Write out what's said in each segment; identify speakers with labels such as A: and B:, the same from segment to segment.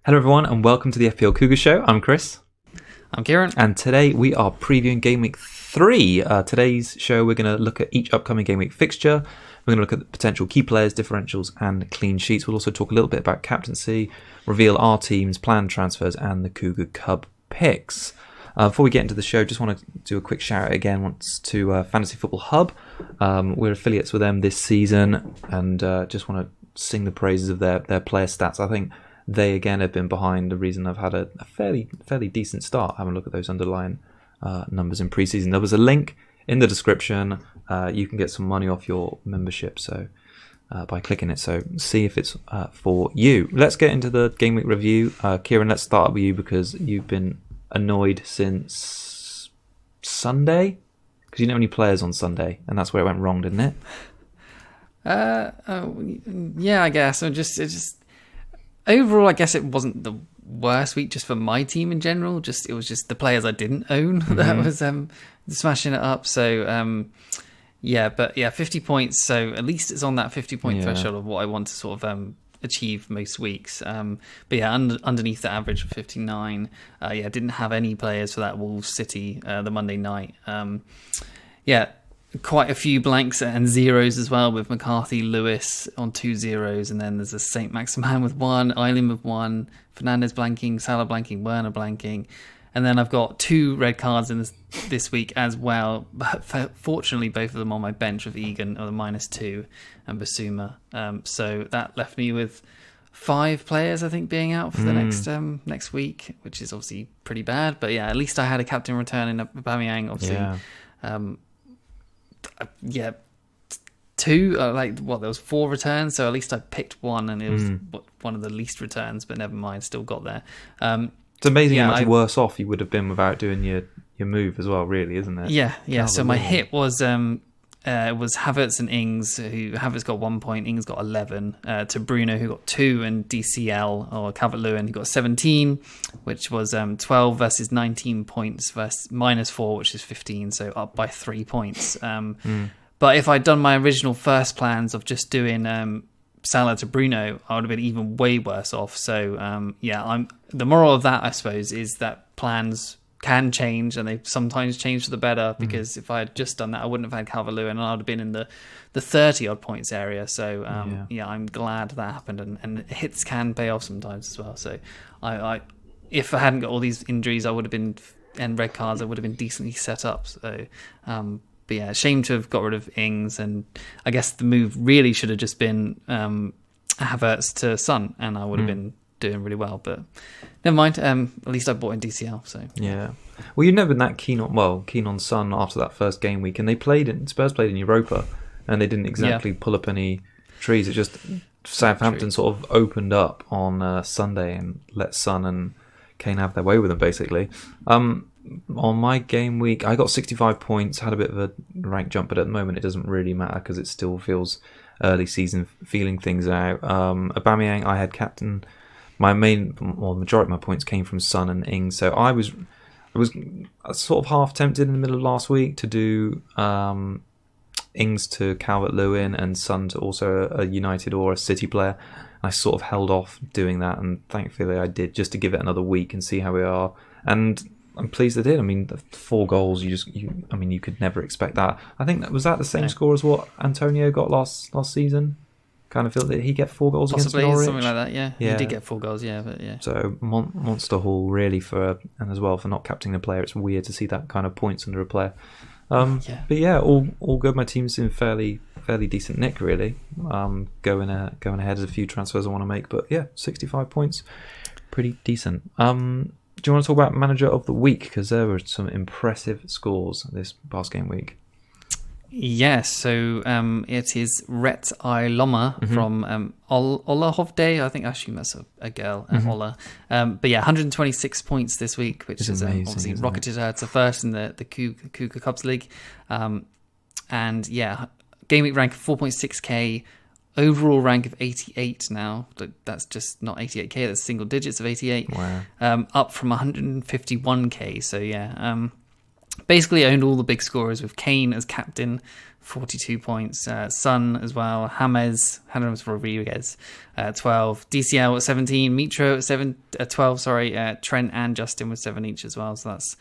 A: Hello everyone and welcome to the FPL Cougar Show. I'm Chris.
B: I'm Kieran.
A: And today we are previewing Gameweek 3. Today's show we're going to look at each upcoming Gameweek fixture. We're going to look at the potential key players, differentials and clean sheets. We'll also talk a little bit about captaincy, reveal our teams, planned transfers and the Cougar Cub picks. Before we get into the show, just want to do a quick shout out again once to Fantasy Football Hub. We're affiliates with them this season and just want to sing the praises of their player stats. I think they again have been behind the reason I've had a fairly decent start. Have a look at those underlying numbers in preseason. There was a link in the description. You can get some money off your membership so by clicking it. So see if it's for you. Let's get into the game week review. Kieran, let's start with you because you've been annoyed since Sunday because you didn't have any players on Sunday, and that's where it went wrong, didn't it?
B: Yeah, I guess. Overall, I guess it wasn't the worst week just for my team in general. It was just the players I didn't own that was smashing it up. So 50 points. So at least it's on that 50-point threshold of what I want to sort of achieve most weeks. Underneath the average of 59. Didn't have any players for that Wolves City the Monday night. Quite a few blanks and zeros as well with McCarthy, Lewis on 2 zeros, and then there's a Saint Maximin with 1, Eileen with 1, Fernandes blanking, Salah blanking, Werner blanking, and then I've got 2 red cards in this week as well. But fortunately, both of them on my bench with Egan or the -2 and Basuma. So that left me with 5 players, I think, being out for the next week, which is obviously pretty bad. But yeah, at least I had a captain return in Aubameyang, obviously. Yeah. 2 there was 4 returns, so at least I picked one and it was one of the least returns, but never mind, still got there.
A: It's amazing how much worse off you would have been without doing your move as well, really, isn't it?
B: Yeah. So my hit was Havertz and Ings, who Havertz got 1 point, Ings got 11, to Bruno, who got 2, and DCL, or Calvert-Lewin, who got 17, which was 12 versus 19 points versus -4, which is 15, so up by 3 points. But if I'd done my original first plans of just doing Salah to Bruno, I would have been even way worse off. So, the moral of that, I suppose, is that plans can change, and they sometimes change for the better, because if I had just done that, I wouldn't have had Calvert-Lewin, and I would have been in the 30-odd points area. So, I'm glad that happened, and hits can pay off sometimes as well. So, I if I hadn't got all these injuries, I would have been, and red cards, I would have been decently set up. So, but yeah, shame to have got rid of Ings, and I guess the move really should have just been Havertz to Son, and I would have been doing really well, but never mind. At least I bought in DCL. So
A: yeah, well, you've never been that keen on Son after that first game week, and Spurs played in Europa, and they didn't exactly pull up any trees. It just Southampton sort of opened up on Sunday and let Son and Kane have their way with them, basically. On my game week, I got 65 points, had a bit of a rank jump, but at the moment it doesn't really matter because it still feels early season, feeling things out. Aubameyang, I had captain. Majority of my points came from Son and Ings, so I was sort of half tempted in the middle of last week to do Ings to Calvert-Lewin and Son to also a United or a City player. I sort of held off doing that, and thankfully I did, just to give it another week and see how we are. And I'm pleased I did. I mean, the 4 goals, you could never expect that. I think was that the same score as what Antonio got last season. Kind of feel that he get 4 goals
B: possibly
A: against Norwich,
B: something like that. Yeah, he did get 4 goals. But yeah.
A: So monster haul really and as well for not captaining a player. It's weird to see that kind of points under a player. But yeah, all good. My team's in fairly decent nick, really. Going ahead, there's a few transfers I want to make, but yeah, 65 points, pretty decent. Do you want to talk about manager of the week, because there were some impressive scores this past game week?
B: Yes, so it is Rhett Iloma from Ola Hovde. I think I assume that's a girl, Ola. But yeah, 126 points this week, which is amazing, obviously rocketed her to first in the Cougar Cubs League. And yeah, game week rank of 4.6k, overall rank of 88 now. That's just not 88k, that's single digits of 88.
A: Wow.
B: Up from 151k. So yeah. basically owned all the big scorers with Kane as captain, 42 points. Son as well. James Rodriguez, 12. DCL at 17. Mitro at 12. Trent and Justin with 7 each as well. So that's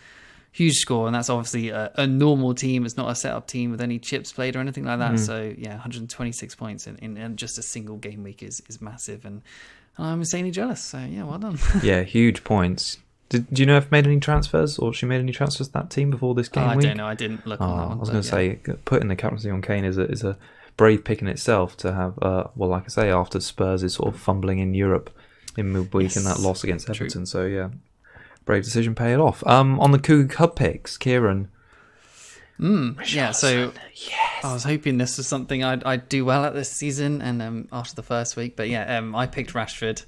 B: huge score, and that's obviously a normal team. It's not a set-up team with any chips played or anything like that. So yeah, 126 points in just a single game week is massive, and I'm insanely jealous. So yeah, well done.
A: Yeah, huge points. Do you know if made any transfers, or she made any transfers to that team before this game week?
B: I don't know. I didn't look on that one.
A: I was going to say, putting the captaincy on Kane is a brave pick in itself to have. Like I say, after Spurs is sort of fumbling in Europe in midweek and that loss against Everton. True. So yeah, brave decision, pay it off. On the Cougar Hub picks, Kieran.
B: Yeah, so yes. I was hoping this was something I'd do well at this season, and after the first week, but yeah, I picked Rashford.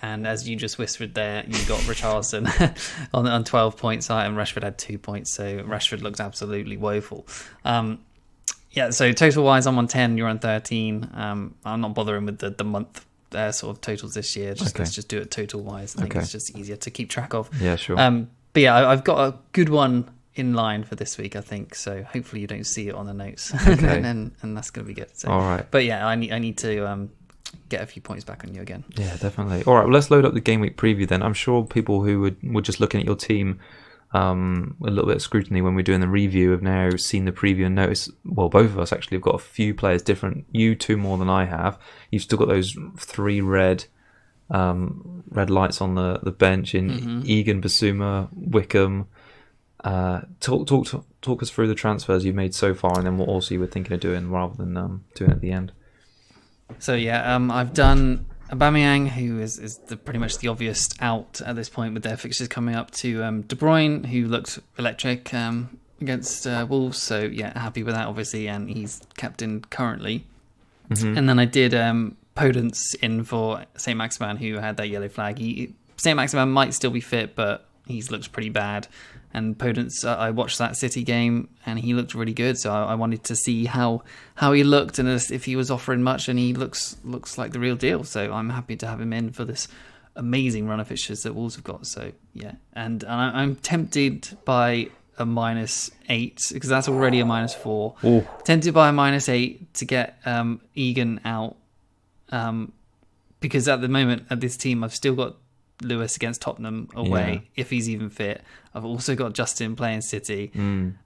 B: And as you just whispered there, you got Richarlison on 12 points, and Rashford had 2 points, so Rashford looks absolutely woeful. Yeah, so total-wise, I'm on 10, you're on 13. I'm not bothering with the month sort of totals this year. Let's just do it total-wise. I think it's just easier to keep track of.
A: Yeah, sure.
B: But yeah, I've got a good one in line for this week, I think, so hopefully you don't see it on the notes.
A: Okay.
B: and that's going to be good. So,
A: all right.
B: But yeah, I need to... get a few points back on you again.
A: Yeah, definitely. All right, well, let's load up the game week preview then. I'm sure people who were just looking at your team a little bit of scrutiny when we're doing the review have now seen the preview and noticed, well, both of us actually have got a few players different. You 2 more than I have. You've still got those 3 red lights on the bench in Egan, Basuma, Wickham. Talk us through the transfers you've made so far, and then what also you were thinking of doing rather than doing it at the end.
B: So yeah, I've done Aubameyang, who is pretty much the obvious out at this point with their fixtures coming up, to De Bruyne, who looked electric against Wolves. So yeah, happy with that, obviously, and he's captain currently. And then I did Podence in for St. Maximin, who had that yellow flag. St. Maximin might still be fit, but he's looked pretty bad. And Podence, I watched that City game, and he looked really good. So I wanted to see how he looked, and if he was offering much. And he looks like the real deal. So I'm happy to have him in for this amazing run of fixtures that Wolves have got. So yeah, and I'm tempted by a -8 because that's already a -4.
A: Ooh.
B: Tempted by a -8 to get Egan out, because at the moment at this team I've still got Lewis against Tottenham away, if he's even fit. I've also got Justin playing City.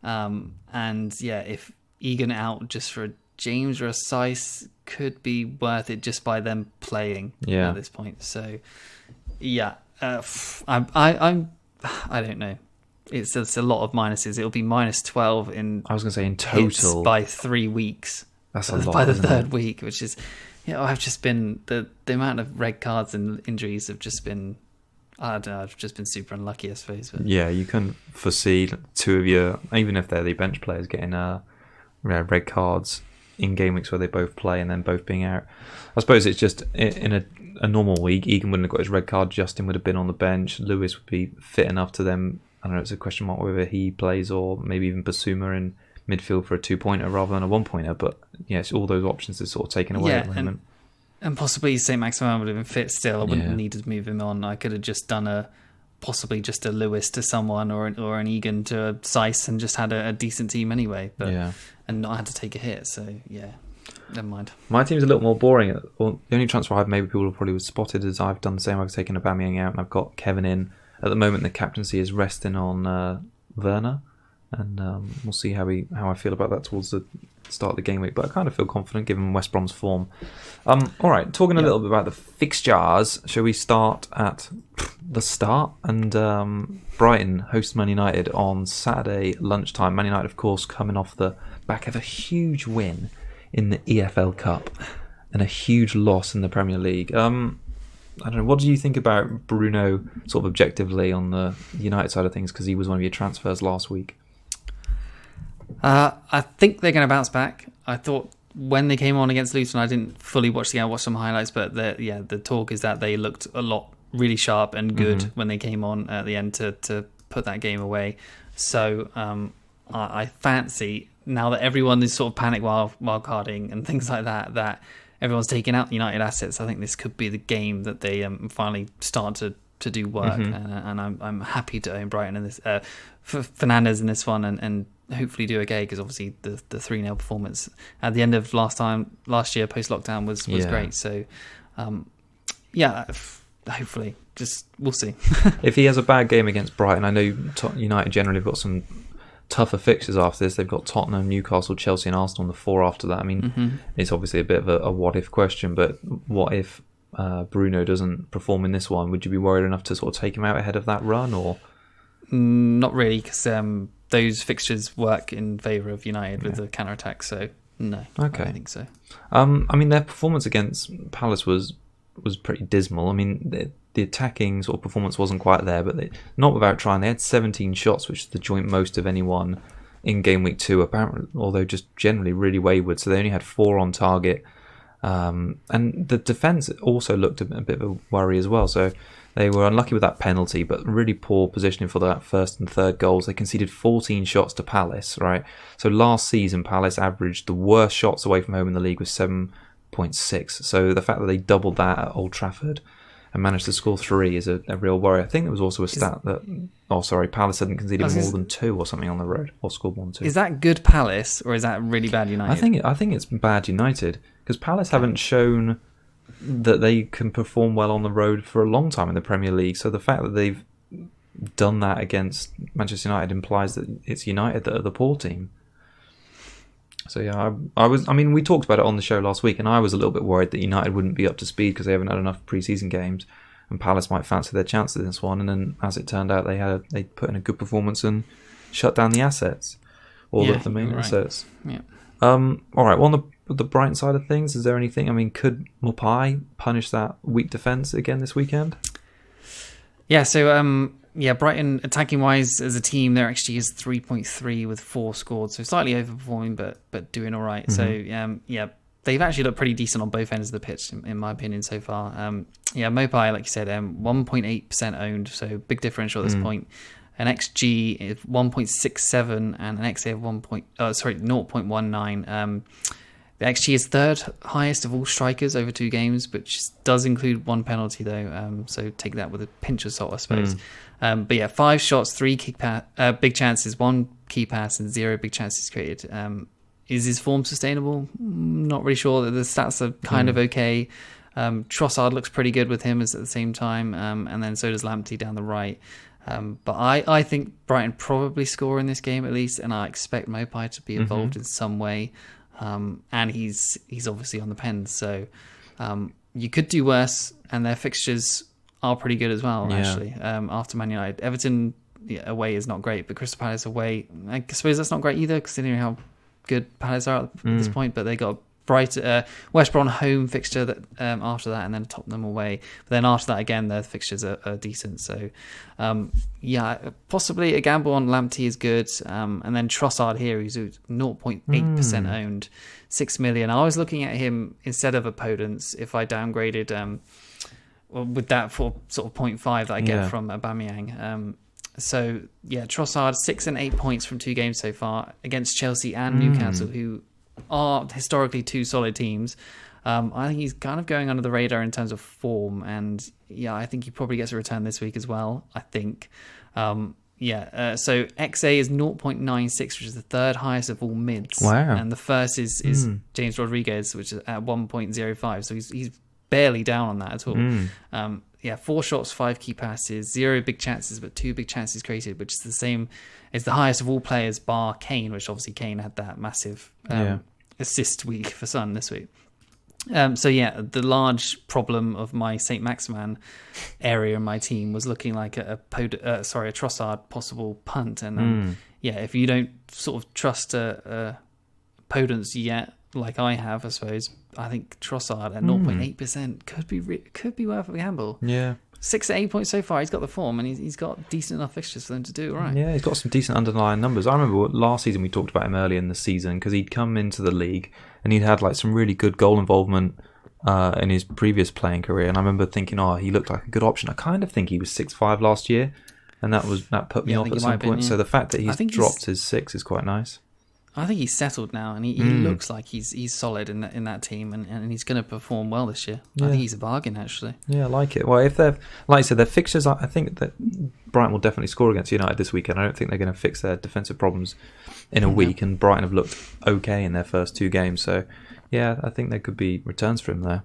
B: And yeah, if Egan out just for a James or a Seiss could be worth it just by them playing at this point. So yeah, I don't know. It's a lot of minuses. It'll be -12 in.
A: I was going to say in total
B: by 3 weeks.
A: That's a lot
B: by the third week, which is. Yeah, I've just been the amount of red cards and injuries have just been. I don't know. I've just been super unlucky, I suppose. But. Yeah,
A: you can foresee 2 of your, even if they're the bench players, getting red cards in game weeks where they both play and then both being out. I suppose it's just in a normal week, Egan wouldn't have got his red card. Justin would have been on the bench. Lewis would be fit enough to them. I don't know. It's a question mark whether he plays or maybe even Basuma in midfield for a 2-pointer rather than a 1-pointer. But yes, all those options are sort of taken away at the moment.
B: And possibly St. Maximin would have been fit still. I wouldn't have needed to move him on. I could have just done possibly just a Lewis to someone or an Egan to a Seiss and just had a decent team anyway. But and not had to take a hit. So yeah, never mind.
A: My team's a little more boring. The only transfer I've made, people probably would spotted, is I've done the same. I've taken Aubameyang out and I've got Kevin in. At the moment, the captaincy is resting on Werner. And we'll see how I feel about that towards the start of the game week. But I kind of feel confident given West Brom's form. All right, talking a little bit about the fixtures. Shall we start at the start? And Brighton host Man United on Saturday lunchtime. Man United, of course, coming off the back of a huge win in the EFL Cup and a huge loss in the Premier League. I don't know, what do you think about Bruno sort of objectively on the United side of things, because he was one of your transfers last week?
B: I think they're going to bounce back. I thought when they came on against Luton, I didn't fully watch the game. I watched some highlights, but the talk is that they looked a lot really sharp and good when they came on at the end to put that game away. So I fancy, now that everyone is sort of panic wildcarding and things like that everyone's taking out United assets, I think this could be the game that they finally start to to do work, and I'm happy to own Brighton in this for Fernandes in this one, and hopefully do okay, because obviously the 3-0 performance at the end of last year post lockdown was great. So hopefully, just we'll see.
A: If he has a bad game against Brighton, I know United generally have got some tougher fixtures after this. They've got Tottenham, Newcastle, Chelsea and Arsenal on the 4 after that. I mean, it's obviously a bit of a what if question, but what if Bruno doesn't perform in this one? Would you be worried enough to sort of take him out ahead of that run, or?
B: Not really, because those fixtures work in favour of United with the counter-attack, so no,
A: okay.
B: I don't think so.
A: I mean, their performance against Palace was pretty dismal. I mean, the attacking sort of performance wasn't quite there, but not without trying. They had 17 shots, which is the joint most of anyone in Game Week 2, apparently, although just generally really wayward, so they only had 4 on target. And the defence also looked a bit of a worry as well, so they were unlucky with that penalty, but really poor positioning for that first and third goals. They conceded 14 shots to Palace, right? So last season, Palace averaged the worst shots away from home in the league with 7.6. So the fact that they doubled that at Old Trafford and managed to score 3 is a real worry. I think there was also a stat that... Palace hadn't conceded more than 2 or something on the road, or scored 1-2.
B: Is that good Palace, or is that really bad United?
A: I think it's bad United, because Palace haven't shown that they can perform well on the road for a long time in the Premier League. So the fact that they've done that against Manchester United implies that it's United that are the poor team. So yeah, we talked about it on the show last week, and I was a little bit worried that United wouldn't be up to speed because they haven't had enough pre-season games, and Palace might fancy their chances in this one. And then, as it turned out, they put in a good performance and shut down the assets, all of the main assets.
B: Yeah.
A: All right. Well, on the Brighton side of things, is there anything? I mean, could Mopai punish that weak defence again this weekend?
B: Yeah. So Brighton attacking wise as a team, their XG is 3.3 with 4 scored, so slightly overperforming, but doing all right. So they've actually looked pretty decent on both ends of the pitch, in my opinion, so far. Mopai, like you said, 1.8% owned, so big differential at this point. An XG is 1.67 and an XA of 0.19. The XG is third highest of all strikers over 2 games, which does include 1 penalty though. So take that with a pinch of salt, I suppose. 5 shots, 3 big chances, 1 key pass, and 0 big chances created. Is his form sustainable? Not really sure. The stats are kind of okay. Trossard looks pretty good with him at the same time, and then so does Lamptey down the right. But I think Brighton probably score in this game at least, and I expect Mopai to be involved in some way. And he's obviously on the pen, so you could do worse, and their fixtures are pretty good as well, actually. After Man United, Everton away is not great, but Crystal Palace away, I suppose that's not great either, considering how good Palace are at this point. But they got West Brom home fixture that after that, and then Tottenham away. But then after that, again, their fixtures are decent. So, possibly a gamble on Lamptey is good. And then Trossard here, who's 0.8% owned, 6 million. I was looking at him instead of a Podence if I downgraded with that for sort of 0.5 that I get from Aubameyang. Trossard 6 and 8 points from 2 games so far against Chelsea and Newcastle, who are historically 2 solid teams. I think he's kind of going under the radar in terms of form, and I think he probably gets a return this week as well, I think. So XA is 0.96, which is the third highest of all mids.
A: Wow.
B: And the first is James Rodriguez, which is at 1.05, so he's barely down on that at all. 4 shots, 5 key passes, 0 big chances, but 2 big chances created, which is the same. It's the highest of all players, bar Kane, which obviously Kane had that massive assist week for Son this week. The large problem of my St. Maximan area in my team was looking like a Trossard possible punt, and if you don't sort of trust a Podence yet, like I have, I suppose, I think Trossard at 0.8% could be worth a gamble.
A: Yeah.
B: 6 to 8 points so far. He's got the form, and he's got decent enough fixtures for them to do it right.
A: Yeah, he's got some decent underlying numbers. I remember last season we talked about him early in the season because he'd come into the league and he'd had like some really good goal involvement in his previous playing career. And I remember thinking, he looked like a good option. I kind of think he was 6'5" last year, and that put me off at some point. So the fact that he's dropped his 6 is quite nice.
B: I think he's settled now, and he looks like he's solid in that team, and he's going to perform well this year. I think he's a bargain, actually.
A: Yeah, I like it. Well, if they're, like I said, their fixtures, I think that Brighton will definitely score against United this weekend. I don't think they're going to fix their defensive problems in a week, and Brighton have looked okay in their first 2 games. So, yeah, I think there could be returns for him there.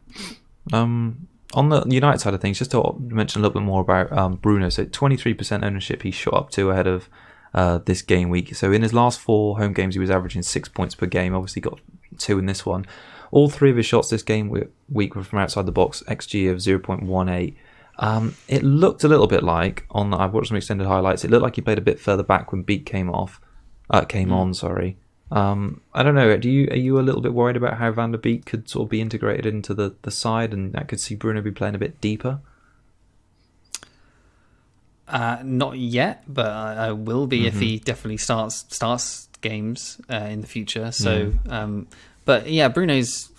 A: On the United side of things, just to mention a little bit more about Bruno. So 23% ownership he shot up to ahead of this game week. So in his last 4 home games, he was averaging 6 points per game. Obviously got 2 in this one. All 3 of his shots this game week were from outside the box, XG of 0.18. It looked a little bit like, I've watched some extended highlights, it looked like he played a bit further back when Beak came on. I don't know. Are you a little bit worried about how Van der Beek could sort of be integrated into the side, and that could see Bruno be playing a bit deeper?
B: Not yet, but I will be if he definitely starts games in the future. So, but yeah, Bruno's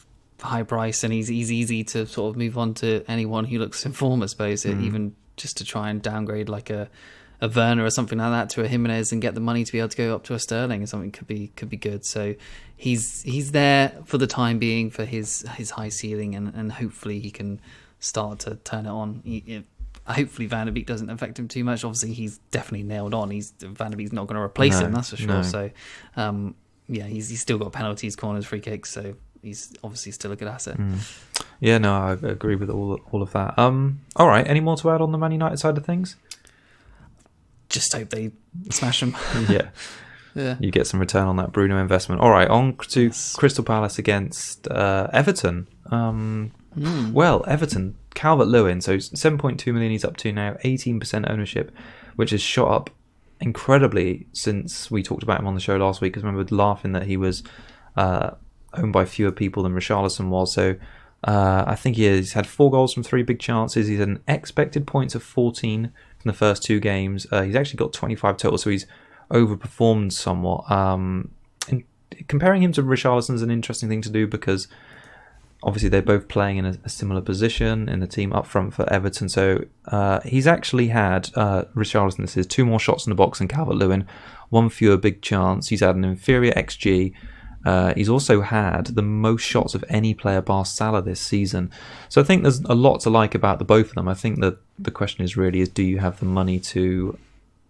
B: high price, and he's easy to sort of move on to anyone who looks in form, I suppose. Even just to try and downgrade like a Werner or something like that to a Jimenez and get the money to be able to go up to a Sterling or something could be good. So he's there for the time being for his high ceiling, and hopefully he can start to turn it on. Hopefully Van der Beek doesn't affect him too much. Obviously he's definitely nailed on. Van der Beek's not going to replace him, that's for sure. No. So he's still got penalties, corners, free kicks, so he's obviously still a good asset.
A: Yeah, no, I agree with all of that. All right, any more to add on the Man United side of things?
B: Just hope they smash them.
A: Yeah. You get some return on that Bruno investment. All right, on to Crystal Palace against Everton. Well, Everton, Calvert-Lewin, so 7.2 million he's up to now, 18% ownership, which has shot up incredibly since we talked about him on the show last week, because I remember laughing that he was owned by fewer people than Richarlison was. So I think he's had 4 goals from 3 big chances. He's had an expected points of 14 from the first 2 games. He's actually got 25 total, so he's overperformed somewhat. Comparing him to Richarlison is an interesting thing to do, because obviously they're both playing in a similar position in the team up front for Everton. So he's actually had, Richarlison, this is 2 more shots in the box than Calvert-Lewin, 1 fewer big chance. He's had an inferior XG. He's also had the most shots of any player bar Salah this season. So I think there's a lot to like about the both of them. I think that the question is really, do you have the money to,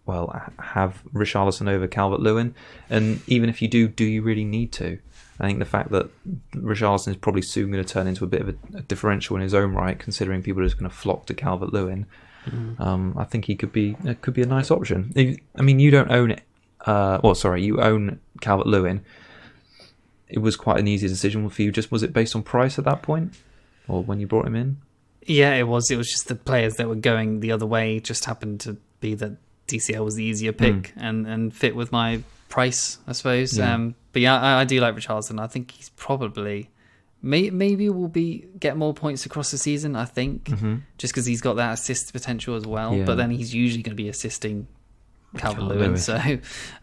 A: have Richarlison over Calvert-Lewin? And even if you do you really need to? I think the fact that Richarlison is probably soon going to turn into a bit of a differential in his own right, considering people are just going to flock to Calvert-Lewin. I think it could be a nice option. I mean, you don't own it. You own Calvert-Lewin. It was quite an easy decision for you. Was it based on price at that point, or when you brought him in? Yeah,
B: it was. It was just the players that were going the other way just happened to be that DCL was the easier pick and fit with my price, I suppose. Yeah. But yeah, I do like Richarlison. I think he's probably maybe will get more points across the season. I think just because he's got that assist potential as well. Yeah. But then he's usually going to be assisting Calvert-Lewin. So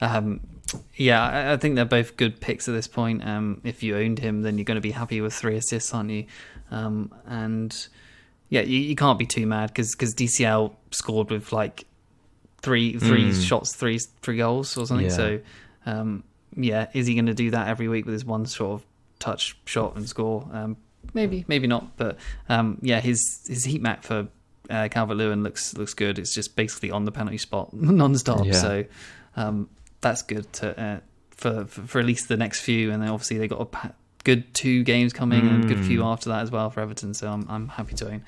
B: I think they're both good picks at this point. If you owned him, then you're going to be happy with 3 assists, aren't you? And yeah, you can't be too mad because DCL scored with like three shots, three goals or something. Yeah. So is he going to do that every week with his one sort of touch shot and score? Maybe not. But his heat map for Calvert-Lewin looks good. It's just basically on the penalty spot non-stop. Yeah. So that's good for at least the next few. And then obviously they got a good 2 games coming and a good few after that as well for Everton. So I'm happy to own.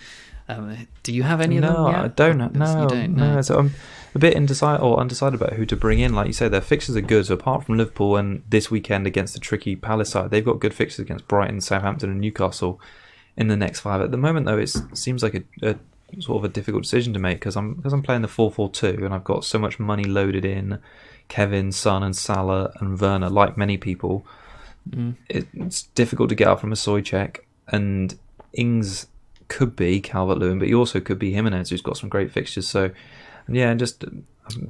B: Do you have any of them?
A: No, I don't. No, you don't. No. So I'm a bit undecided about who to bring in. Like you say, their fixtures are good. So apart from Liverpool and this weekend against the tricky Palace side, they've got good fixtures against Brighton, Southampton, and Newcastle in the next 5. At the moment, though, it seems like a sort of a difficult decision to make because I'm playing the 4-4-2 and I've got so much money loaded in Kevin, Son, and Salah and Werner. Like many people, it's difficult to get out from a soy check, and Ings could be Calvert-Lewin, but he also could be Jimenez, who's got some great fixtures. So, yeah, just a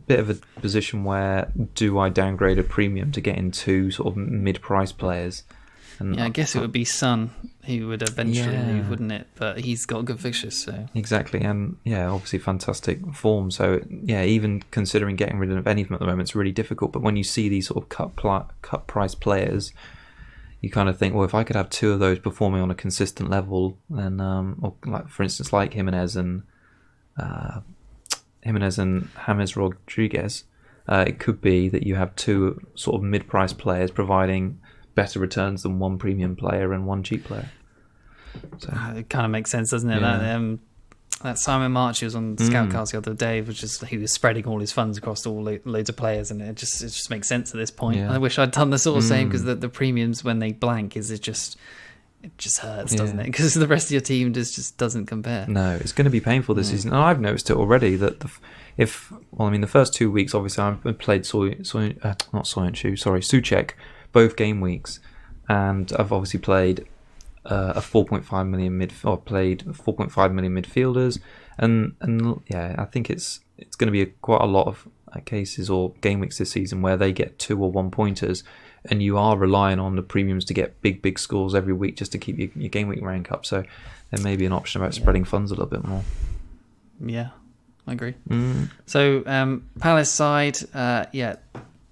A: bit of a position where do I downgrade a premium to get in 2 sort of mid-price players? And
B: I guess it would be Son who would eventually move, wouldn't it? But he's got good fixtures, so
A: exactly, and obviously fantastic form. So even considering getting rid of any of them at the moment, it's really difficult. But when you see these sort of cut price players, you kind of think, well, if I could have two of those performing on a consistent level, then, or like for instance, like Jimenez and James Rodriguez, it could be that you have two sort of mid-price players providing better returns than one premium player and one cheap player. So
B: it kind of makes sense, doesn't it?
A: Yeah.
B: That Simon March, he was on Scoutcast the other day, he was spreading all his funds across loads of players, and it just makes sense at this point.
A: Yeah.
B: I wish I'd done the sort of same, because the premiums when they blank it just hurts, doesn't it? Because the rest of your team just doesn't compare.
A: No, it's going to be painful this season, and I've noticed it already that the first 2 weeks, obviously I've played Souček both game weeks, and I've obviously played a 4.5 million played 4.5 million midfielders, and I think it's going to be quite a lot of cases or game weeks this season where they get 2 or 1 pointers, and you are relying on the premiums to get big scores every week just to keep your game week rank up. So there may be an option about spreading funds a little bit more.
B: Yeah, I agree. So Palace side,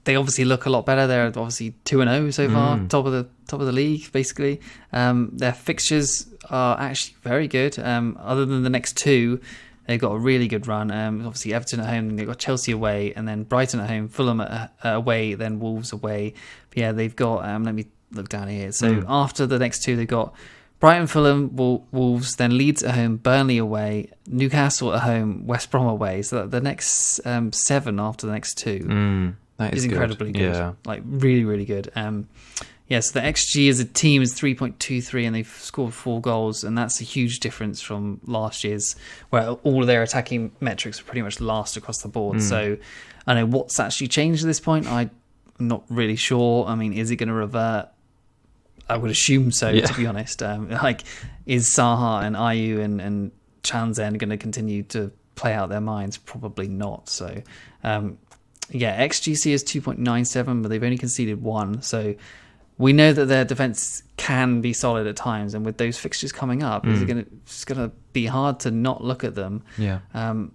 B: they obviously look a lot better. They're obviously 2-0 so far, top of the league basically. Their fixtures are actually very good. Other than the next two, they've got a really good run. Obviously Everton at home, they've got Chelsea away, and then Brighton at home, Fulham away, then Wolves away. But yeah, they've got. Let me look down here. So after the next two, they've got Brighton, Fulham, Wolves, then Leeds at home, Burnley away, Newcastle at home, West Brom away. So the next 7 after the next two.
A: That is
B: incredibly good.
A: Yeah.
B: Like really, really good. So the XG as a team is 3.23, and they've scored 4 goals, and that's a huge difference from last year's, where all of their attacking metrics are pretty much last across the board. So I know what's actually changed at this point. I'm not really sure. I mean, is it going to revert? I would assume so, to be honest. Is Zaha and Ayew and Townsend going to continue to play out their minds? Probably not. So XGC is 2.97, but they've only conceded 1. So we know that their defence can be solid at times, and with those fixtures coming up, it's going to be hard to not look at them.
A: Yeah.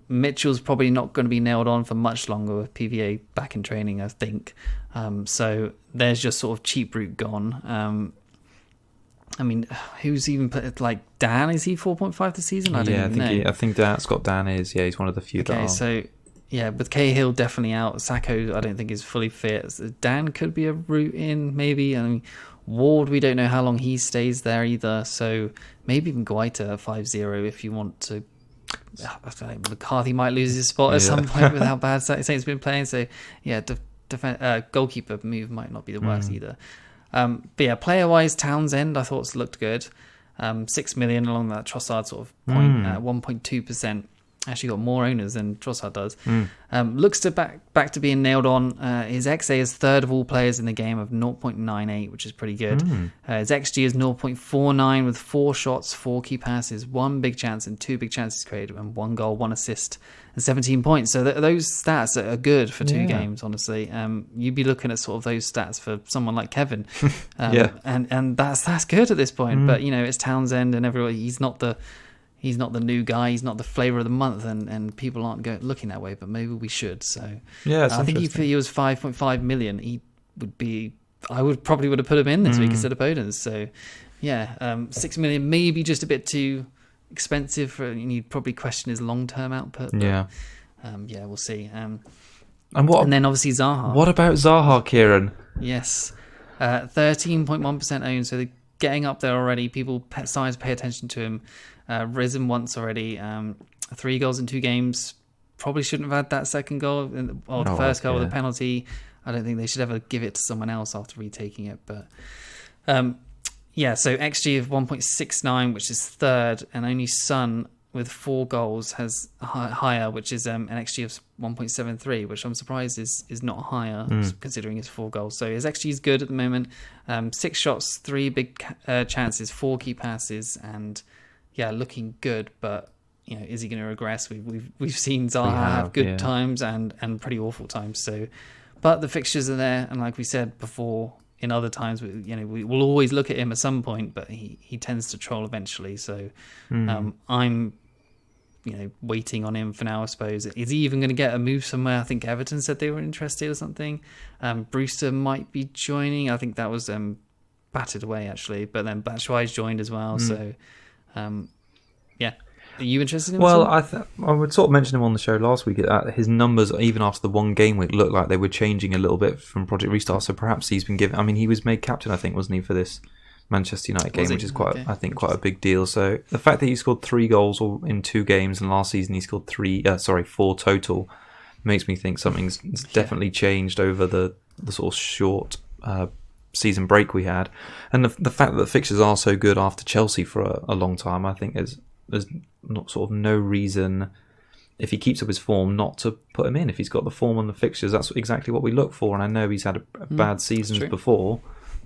B: Mitchell's probably not going to be nailed on for much longer with PVA back in training, I think. So there's just sort of cheap route gone. I mean, who's even put like Dan? Is he 4.5 this season? I don't even know.
A: I think Scott Dan is. Yeah, he's one of the few that are.
B: So yeah, with Cahill definitely out. Sacco, I don't think is fully fit. So Dan could be a route in, maybe. I mean, Ward, we don't know how long he stays there either. So maybe even Guaita 5-0 if you want to. I don't know, McCarthy might lose his spot at some point with how bad Saint's been playing. So yeah, goalkeeper move might not be the worst either. But yeah, player-wise, Townsend I thought looked good. 6 million along that Trossard sort of point at 1.2%. Actually got more owners than Trossard does. Looks to back to being nailed on. His XA is third of all players in the game of 0.98, which is pretty good. His XG is 0.49 with 4 shots, 4 key passes, 1 big chance and 2 big chances created, and 1 goal, 1 assist, and 17 points. So those stats are good for 2 games, honestly. You'd be looking at sort of those stats for someone like Kevin. And that's good at this point. But, it's Townsend and everyone. He's not the new guy. He's not the flavour of the month, and people aren't looking that way. But maybe we should. So I think if he was 5.5 million, he would be. I would have put him in this week instead of Podence. So 6 million maybe just a bit too expensive and you'd probably question his long-term output. But, we'll see. And then obviously Zaha.
A: What about Zaha, Kieran?
B: Yes, 13.1% owned. So they're getting up there already. People starting to pay attention to him. Risen once already. 3 goals in 2 games. Probably shouldn't have had that second goal or the first goal with a penalty. I don't think they should ever give it to someone else after retaking it. But so XG of 1.69, which is third, and only Son with 4 goals has higher, which is an XG of 1.73, which I'm surprised is not higher considering his 4 goals. So his XG is good at the moment. 6 shots, 3 big chances, 4 key passes, and looking good. But is he going to regress? We've seen Zaha have good times and pretty awful times. So, but the fixtures are there, and like we said before, in other times, we will always look at him at some point, but he tends to troll eventually. So I'm waiting on him for now, I suppose. Is he even going to get a move somewhere? I think Everton said they were interested or something. Brewster might be joining. I think that was battered away, actually. But then Batshuayi's joined as well. So, yeah. Are you interested in him?
A: Well, I would sort of mention him on the show last week. His numbers, even after the one game week, looked like they were changing a little bit from Project Restart. So perhaps he's been given... I mean, he was made captain, I think, wasn't he, for this Manchester United game, which is quite a big deal. So the fact that he scored 3 goals in 2 games, and last season he scored 4 total, makes me think something's definitely changed over the sort of short season break we had. And the fact that the fixtures are so good after Chelsea for a long time, I think there's not sort of no reason, if he keeps up his form, not to put him in. If he's got the form on the fixtures, that's exactly what we look for. And I know he's had a bad seasons before,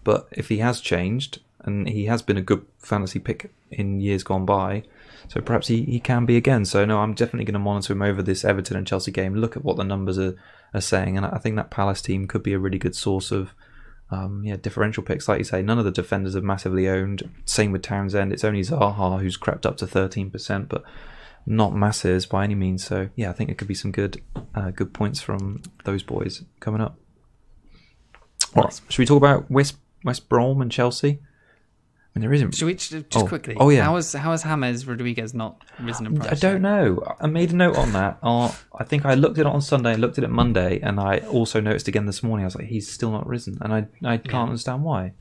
A: but if he has changed, and he has been a good fantasy pick in years gone by, so perhaps he can be again. So no, I'm definitely going to monitor him over this Everton and Chelsea game, look at what the numbers are saying, and I think that Palace team could be a really good source of differential picks. Like you say, none of the defenders are massively owned. Same with Townsend. It's only Zaha who's crept up to 13%, but not masses by any means. So yeah, I think it could be some good points from those boys coming up. All right, should we talk about West Brom and Chelsea? I mean, there isn't.
B: Should we just quickly?
A: Oh yeah.
B: How has James Rodriguez not risen in price?
A: I don't know. I made a note on that. I think I looked at it on Sunday, looked at it Monday, and I also noticed again this morning. I was like, he's still not risen, and I can't understand why.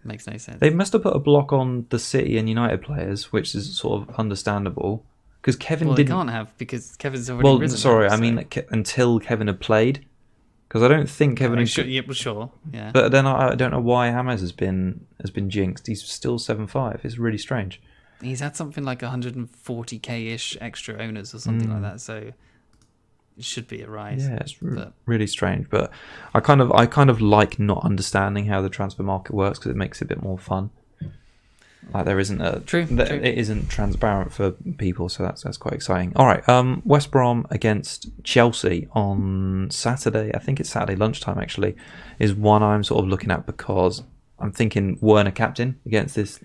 B: Makes no sense.
A: They must have put a block on the City and United players, which is sort of understandable because Kevin didn't.
B: They can't have because Kevin's already risen.
A: Sorry, I mean until Kevin had played. Because I don't think Kevin...
B: Sure, yeah.
A: But then I don't know why James has been jinxed. He's still 7.5. It's really strange.
B: He's had something like 140k-ish extra owners or something like that, so it should be a rise.
A: Yeah, it's really strange. But I kind of like not understanding how the transfer market works because it makes it a bit more fun. Like there isn't
B: True.
A: It isn't transparent for people, so that's quite exciting. All right, West Brom against Chelsea on Saturday. I think it's Saturday lunchtime actually. Is one I'm sort of looking at because I'm thinking Werner captain against this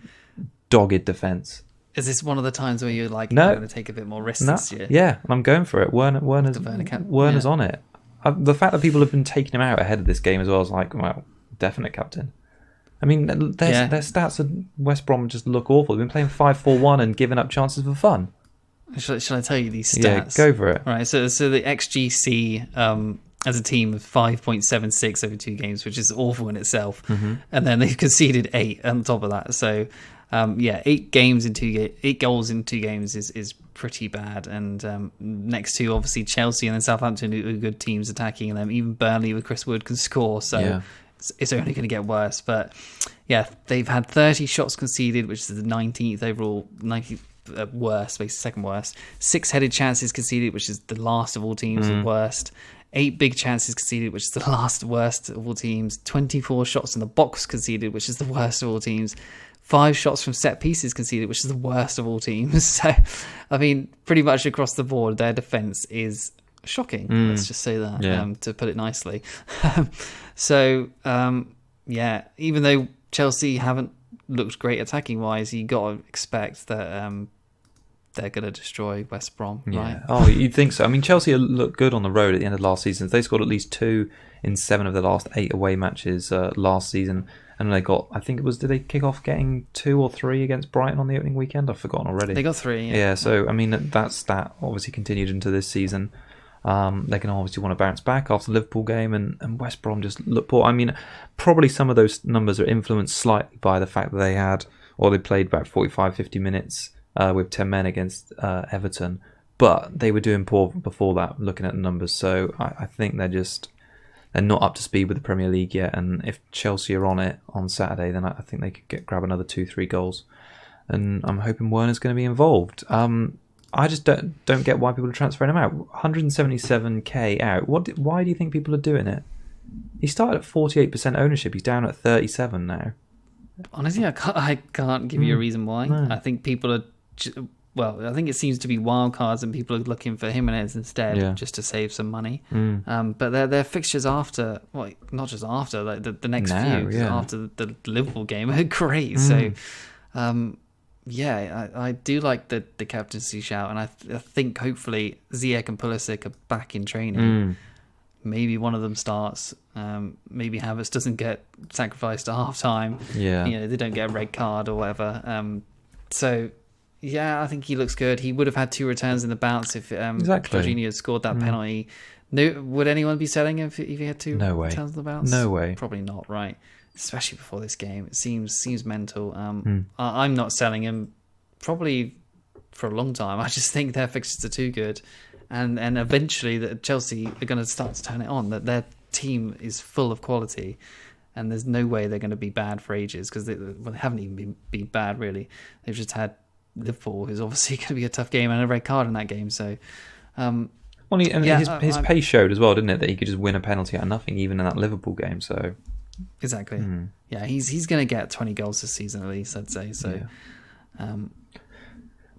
A: dogged defence.
B: Is this one of the times where you're like,
A: no,
B: I'm going to take a bit more risk this year?
A: Yeah, I'm going for it. Werner's on it. The fact that people have been taking him out ahead of this game as well is like, well, definite captain. I mean, their stats at West Brom just look awful. They've been playing 5-4-1 and giving up chances for fun.
B: Shall I tell you these stats?
A: Yeah, go for it.
B: All right, so the XGC as a team of 5.76 over 2 games, which is awful in itself. Mm-hmm. And then they've conceded 8 on top of that. So, 8 goals in 2 games is pretty bad. And next to, obviously, Chelsea and then Southampton, who are good teams attacking them. Even Burnley with Chris Wood can score. So... Yeah. It's only going to get worse, but yeah, they've had 30 shots conceded, which is the 19th overall, 19th worst, basically second worst. 6 headed chances conceded, which is the last of all teams, the worst. 8 big chances conceded, which is the last worst of all teams. 24 shots in the box conceded, which is the worst of all teams. 5 shots from set pieces conceded, which is the worst of all teams. So, I mean, pretty much across the board, their defence is shocking. Let's just say that, to put it nicely. So, even though Chelsea haven't looked great attacking wise, you got to expect that they're going to destroy West Brom, right?
A: Oh, you'd think so. I mean, Chelsea looked good on the road at the end of last season. They scored at least 2 in 7 of the last 8 away matches last season. And they got, I think it was, did they kick off getting 2 or 3 against Brighton on the opening weekend? I've forgotten already.
B: They got 3,
A: yeah. So, I mean, that stat obviously continued into this season. They can obviously want to bounce back after the Liverpool game, and West Brom just look poor. I mean, probably some of those numbers are influenced slightly by the fact that they played about 45-50 minutes with 10 men against Everton, but they were doing poor before that, looking at the numbers. So I think they're not up to speed with the Premier League yet, and if Chelsea are on it on Saturday, then I think they could grab another 2-3 goals, and I'm hoping Werner's going to be involved. I just don't get why people are transferring him out. 177k out. Why do you think people are doing it? He started at 48% ownership. He's down at 37 now.
B: Honestly, I can't give you a reason why.
A: No.
B: I think people are well, I think it seems to be wildcards, and people are looking for Jimenez instead, just to save some money. But their fixtures after, well, not just after, like the next few after the Liverpool game are great. So, I do like the captaincy shout, and I think hopefully Ziyech and Pulisic are back in training. Maybe one of them starts. Maybe Havertz doesn't get sacrificed at half time. They don't get a red card or whatever. I think he looks good. He would have had 2 returns in the bounce if Jorginho had scored that penalty. No, would anyone be selling him if he had 2 returns in the bounce?
A: No way.
B: Probably not, right? Especially before this game. It seems mental. I'm not selling him probably for a long time. I just think their fixtures are too good. And eventually Chelsea are going to start to turn it on, that their team is full of quality. And there's no way they're going to be bad for ages, because they haven't even been bad, really. They've just had Liverpool, who's obviously going to be a tough game, and a red card in that game. So,
A: his pace showed as well, didn't it? That he could just win a penalty out of nothing, even in that Liverpool game. So,
B: exactly, he's going to get 20 goals this season at least, I'd say. So,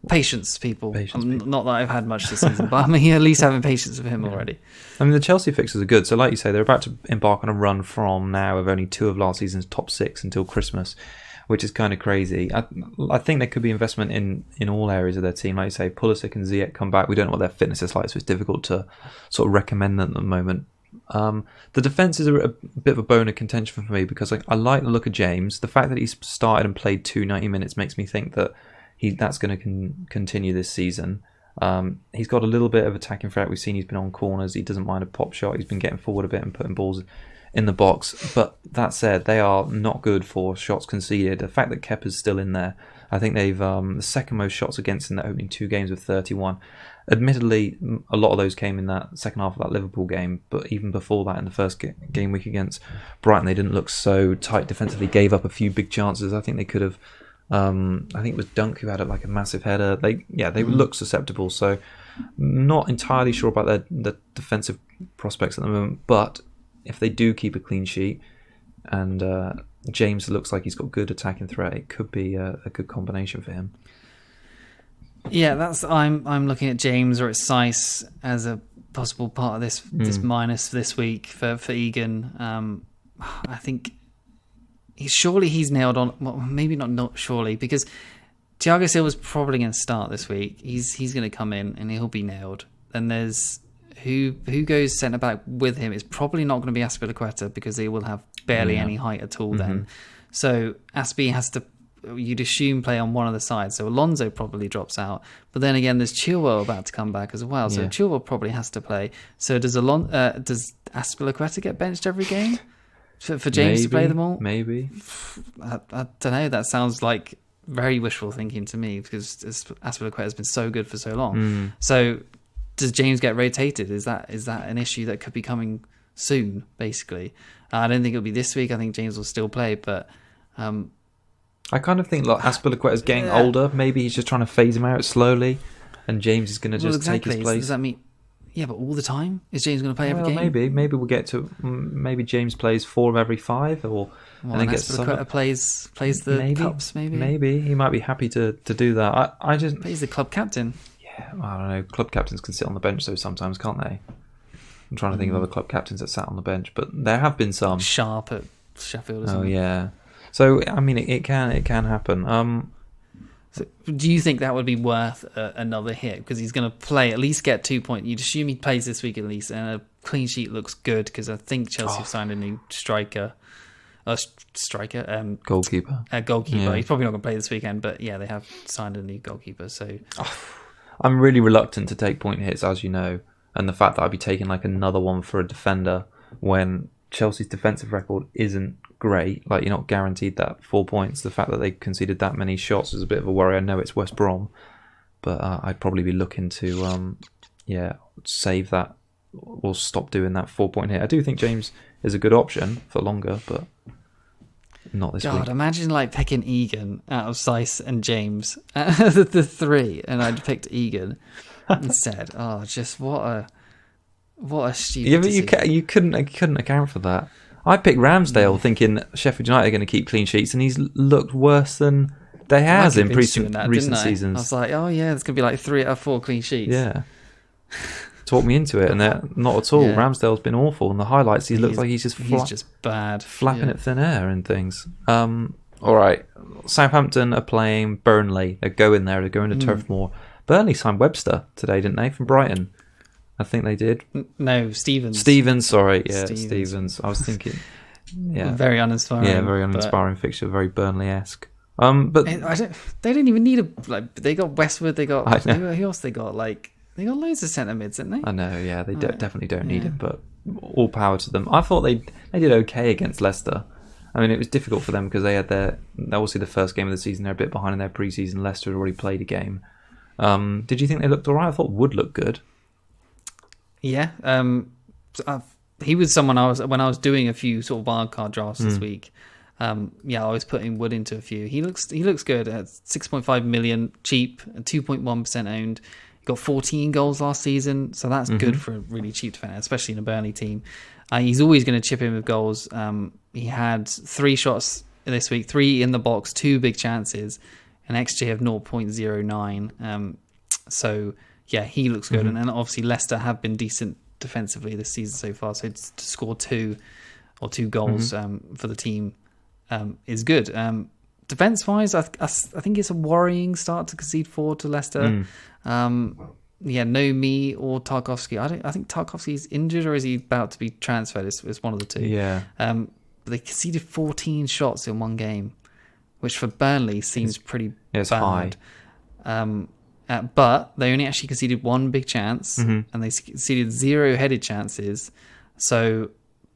B: patience, people. Not that I've had much this season, but I'm at least having patience with him already.
A: I mean, the Chelsea fixtures are good. So, like you say, they're about to embark on a run from now of only 2 of last season's top 6 until Christmas, which is kind of crazy. I think there could be investment in all areas of their team. Like you say, Pulisic and Ziyech come back. We don't know what their fitness is like, so it's difficult to sort of recommend them at the moment. The defence is a bit of a bone of contention for me, because I like the look of James. The fact that he's started and played 90 minutes makes me think that that's going to continue this season. He's got a little bit of attacking threat. We've seen he's been on corners. He doesn't mind a pop shot. He's been getting forward a bit and putting balls in the box. But that said, they are not good for shots conceded. The fact that Kepa's still in there, I think they've the second most shots against in the opening 2 games with 31. Admittedly, a lot of those came in that second half of that Liverpool game, but even before that, in the first game week against Brighton, they didn't look so tight defensively, gave up a few big chances. I think they could have, I think it was Dunk who had a massive header. They look susceptible, so not entirely sure about their defensive prospects at the moment, but if they do keep a clean sheet and James looks like he's got good attacking threat, it could be a good combination for him.
B: Yeah, I'm looking at James or at Seiss as a possible part of this minus this week for Egan. I think he's nailed on. Well, maybe not surely, because Thiago Silva's probably going to start this week. He's going to come in and he'll be nailed. Then there's who goes centre back with him. It's probably not going to be Azpilicueta, because they will have barely any height at all then. So Aspi has to, you'd assume, play on one of the sides. So Alonso probably drops out. But then again, there's Chilwell about to come back as well. So Chilwell probably has to play. So does Azpilicueta get benched every game for James to play them all?
A: Maybe.
B: I don't know. That sounds like very wishful thinking to me, because Azpilicueta has been so good for so long. So does James get rotated? Is that an issue that could be coming soon, basically? I don't think it'll be this week. I think James will still play, but
A: I kind of think Azpilicueta is getting older. Maybe he's just trying to phase him out slowly, and James is going to take his place.
B: Does that mean? Yeah, but all the time? Is James going to play every game?
A: Maybe we'll get to maybe James plays 4 of every 5, or
B: and then gets plays the cups.
A: Maybe he might be happy to do that.
B: But he's the club captain.
A: Yeah, I don't know. Club captains can sit on the bench though sometimes, can't they? I'm trying to think of other club captains that sat on the bench, but there have been some.
B: Sharp at Sheffield.
A: Oh yeah. So I mean, it can happen.
B: So do you think that would be worth another hit? Because he's going to play, at least get 2 points. You'd assume he plays this week at least, and a clean sheet looks good, because I think Chelsea have signed a new striker. Goalkeeper.
A: Yeah.
B: He's probably not going to play this weekend, but yeah, they have signed a new goalkeeper. So
A: I'm really reluctant to take point hits, as you know, and the fact that I'd be taking like another one for a defender when Chelsea's defensive record isn't great. Like, you're not guaranteed that 4 points. The fact that they conceded that many shots is a bit of a worry. I know it's West Brom, but I'd probably be looking to save that or stop doing that 4 point hit. I do think James is a good option for longer, but not this week.
B: God, imagine like picking Egan out of Seiss and James, the 3, and I'd picked Egan instead. Oh, just what a stupid.
A: Yeah, but you couldn't account for that. I picked Ramsdale thinking Sheffield United are going to keep clean sheets, and he's looked worse than They has in
B: recent
A: seasons.
B: I was like, oh yeah, there's gonna be like 3 out of 4 clean sheets.
A: Yeah. Talk me into it, and they're not at all.
B: Yeah.
A: Ramsdale's been awful. In the highlights, he looks like he's
B: just bad,
A: flapping at thin air and things. All right, Southampton are playing Burnley. They're going there. They're going to Turf Moor. Burnley signed Webster today, didn't they, from Brighton? I think they did.
B: No, Stevens.
A: Sorry, yeah, Stevens. I was thinking, yeah,
B: very uninspiring.
A: Yeah, very uninspiring fixture, very Burnley-esque. But
B: they didn't even need they got Westwood. They got who else? They got they got loads of centre mids, didn't they?
A: I know, yeah, they definitely don't need him, but all power to them. I thought they did okay against Leicester. I mean, it was difficult for them because they had obviously the first game of the season. They're a bit behind in their pre-season. Leicester had already played a game. Did you think they looked all right? I thought Wood looked good.
B: Yeah, he was someone when I was doing a few sort of wildcard drafts this week. I was putting Wood into a few. He looks good at 6.5 million, cheap, 2.1% owned. Got 14 goals last season, so that's good for a really cheap defender, especially in a Burnley team. He's always going to chip in with goals. He had 3 shots this week, 3 in the box, 2 big chances, an XG of 0.09. So yeah, he looks good, and obviously Leicester have been decent defensively this season so far. So to score 2 goals for the team is good. Defense-wise, I think it's a worrying start to concede 4 to Leicester. No Me or Tarkowski. I think Tarkowski's injured, or is he about to be transferred? It's one of the two.
A: Yeah.
B: But they conceded 14 shots in one game, which for Burnley seems pretty bad. High. But they only actually conceded 1 big chance, and they conceded 0 headed chances. So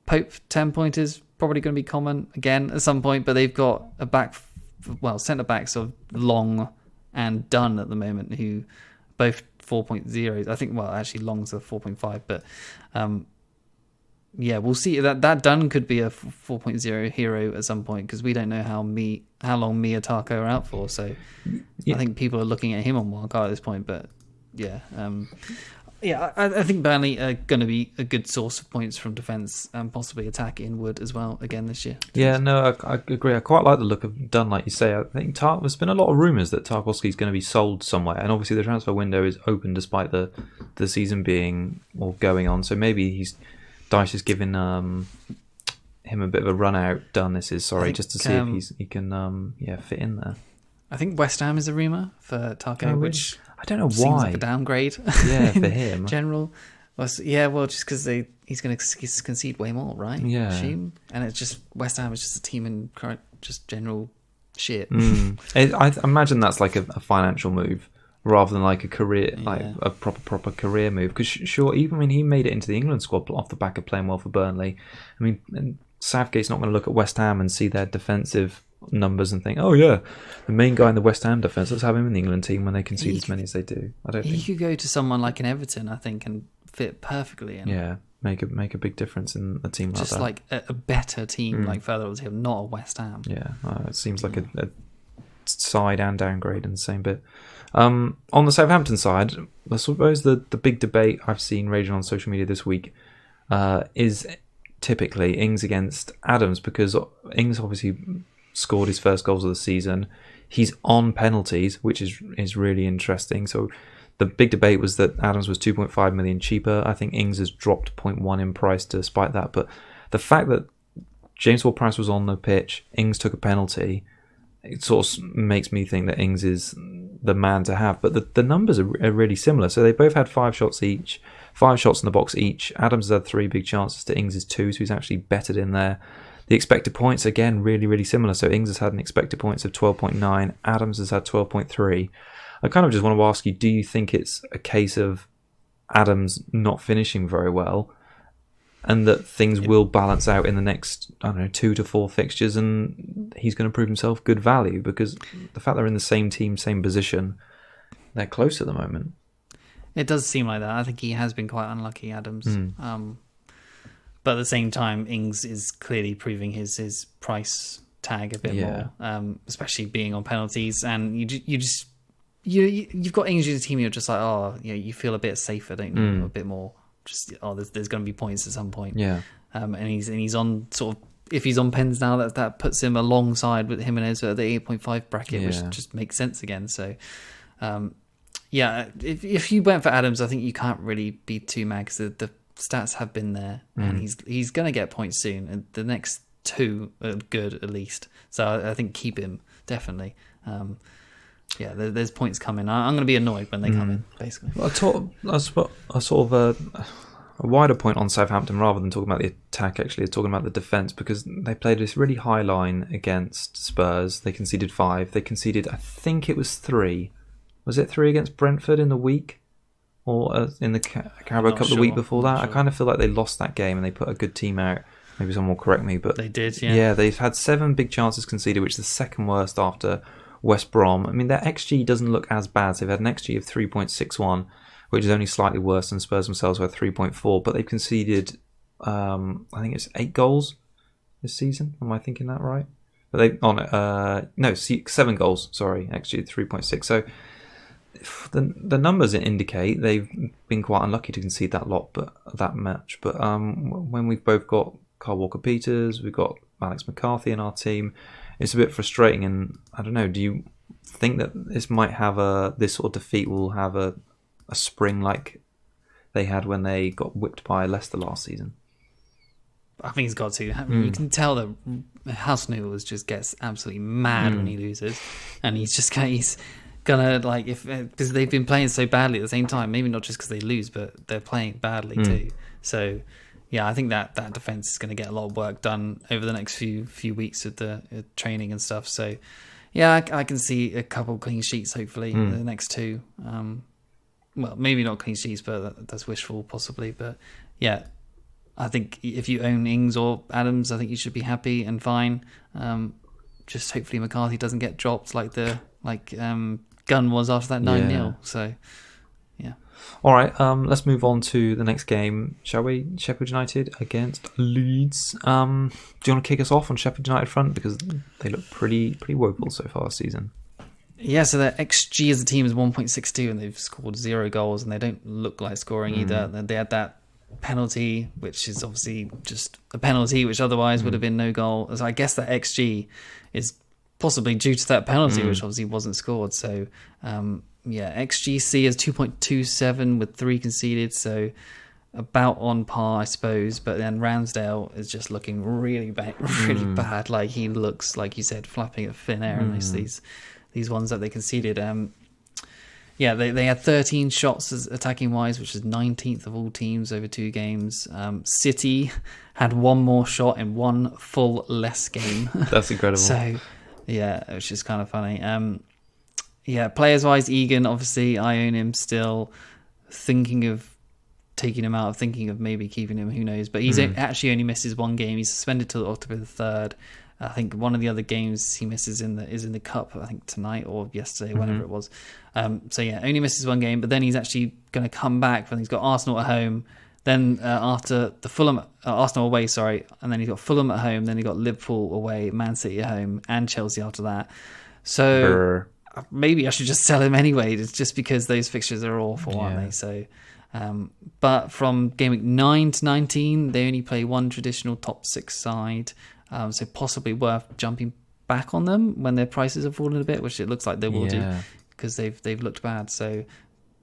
B: Pope 10-pointers probably going to be common again at some point, but they've got centre backs of Long and Dunn at the moment, who both 4.0. I think, actually Long's a 4.5, but we'll see. That Dunn could be a 4.0 hero at some point, because we don't know how long Mia Tako are out for. So I think people are looking at him on wildcard at this point. But I think Burnley are going to be a good source of points from defence, and possibly attack in Wood as well again this year. Yeah,
A: no, I agree. I quite like the look of Dunn, like you say. I think there's been a lot of rumours that Tarkowski's going to be sold somewhere, and obviously the transfer window is open despite the season being going on. So maybe Dyche is giving him a bit of a run out. Dunn, just to see if he can fit in there.
B: I think West Ham is a rumour for Tarko, which
A: I don't know why.
B: Seems like a downgrade.
A: Yeah, for him.
B: General. Just because he's going to concede way more, right?
A: Yeah.
B: And it's just West Ham is just a team in just general shit.
A: I imagine that's like a financial move rather than like a career, like a proper career move. Because sure, even when he made it into the England squad off the back of playing well for Burnley, I mean, Southgate's not going to look at West Ham and see their defensive numbers and think, oh yeah, the main guy in the West Ham defence, let's have him in the England team when they concede as many as they do.
B: He could go to someone like an Everton, I think, and fit perfectly in.
A: Yeah, make a big difference in a team like that.
B: Just like a better team, like further up the hill, not a West Ham.
A: Yeah, it seems like a side and downgrade in the same bit. On the Southampton side, I suppose the big debate I've seen raging on social media this week is typically Ings against Adams, because Ings obviously scored his first goals of the season. He's on penalties, which is really interesting. So the big debate was that Adams was 2.5 million cheaper. I think Ings has dropped 0.1 in price despite that. But the fact that James Ward-Prowse was on the pitch, Ings took a penalty, it sort of makes me think that Ings is the man to have. But the numbers are really similar. So they both had 5 shots each, 5 shots in the box each. Adams has had 3 big chances to Ings' 2, so he's actually bettered in there. The expected points, again, really, really similar. So Ings has had an expected points of 12.9. Adams has had 12.3. I kind of just want to ask you, do you think it's a case of Adams not finishing very well and that things will balance out in the next, 2 to 4 fixtures and he's going to prove himself good value? Because the fact they're in the same team, same position, they're close at the moment.
B: It does seem like that. I think he has been quite unlucky, Adams. But at the same time, Ings is clearly proving his price tag a bit more, especially being on penalties. And you've got Ings in the team. You're just like, you feel a bit safer, don't you? A bit more. Just there's going to be points at some point.
A: Yeah.
B: And he's on sort of if he's on pens now, that puts him alongside with him and Ezra at the 8.5 bracket,
A: Yeah.
B: which just makes sense again. So, if you went for Adams, I think you can't really be too mad because the stats have been there, and he's going to get points soon. And the next two are good at least. So I think keep him definitely. There's points coming. I'm going to be annoyed when they come in, basically.
A: A wider point on Southampton rather than talking about the attack, actually, is talking about the defence, because they played this really high line against Spurs. They conceded 5. They conceded, I think it was 3. Was it 3 against Brentford in the week? Or in the Carabao Cup the week before that? I kind of feel like they lost that game and they put a good team out. Maybe someone will correct me. But
B: they did, yeah.
A: Yeah, they've had 7 big chances conceded, which is the second worst after West Brom. I mean, their XG doesn't look as bad. So they've had an XG of 3.61, which is only slightly worse than Spurs themselves, who had 3.4. But they've conceded, I think it's 8 goals this season. Am I thinking that right? But 7 goals. Sorry, XG 3.6. So the numbers indicate they've been quite unlucky to concede that much. But when we've both got Kyle Walker-Peters, we've got Alex McCarthy in our team, it's a bit frustrating. And I don't know, do you think that this sort of defeat will have a spring like they had when they got whipped by Leicester last season?
B: I think he's got to. I mean, you can tell that Hasenhuttl just gets absolutely mad when he loses, and he's gonna because they've been playing so badly at the same time. Maybe not just because they lose, but they're playing badly too. So yeah, I think that defense is going to get a lot of work done over the next few weeks of the training and stuff. So yeah, I can see a couple clean sheets hopefully in the next 2. Well, maybe not clean sheets, but that's wishful possibly. But yeah, I think if you own Ings or Adams, I think you should be happy and fine. Just hopefully McCarthy doesn't get dropped like Gunn was after that 9-0.
A: Yeah.
B: So yeah.
A: All right, let's move on to the next game, shall we? Sheffield United against Leeds. Do you want to kick us off on Sheffield United front, because they look pretty woeful so far this season?
B: Yeah, so their XG as a team is 1.62 and they've scored 0 goals, and they don't look like scoring either. They had that penalty, which is obviously just a penalty, which otherwise would have been no goal. So I guess that XG is possibly due to that penalty, which obviously wasn't scored. So XGC is 2.27 with 3 conceded, so about on par, I suppose. But then Ramsdale is just looking really bad. Like, he looks, like you said, flapping at thin air in these ones that they conceded. They had 13 shots as attacking wise, which is 19th of all teams over 2 games. City had 1 more shot in 1 full less game.
A: That's incredible.
B: So yeah, which is kind of funny. Players wise, Egan, obviously I own him still. Thinking of taking him out, thinking of maybe keeping him, who knows. But he's actually only misses 1 game. He's suspended till October the 3rd. I think one of the other games he misses is in the cup, I think tonight or yesterday, whenever it was. Only misses 1 game, but then he's actually going to come back when he's got Arsenal at home. Then after the Fulham, Arsenal away, and then he's got Fulham at home, then he got Liverpool away, Man City at home, and Chelsea after that. So maybe I should just sell him anyway, just because those fixtures are awful, aren't they? So, but from game week 9 to 19, they only play 1 traditional top 6 side. So possibly worth jumping back on them when their prices have fallen a bit, which it looks like they will do, because they've looked bad. So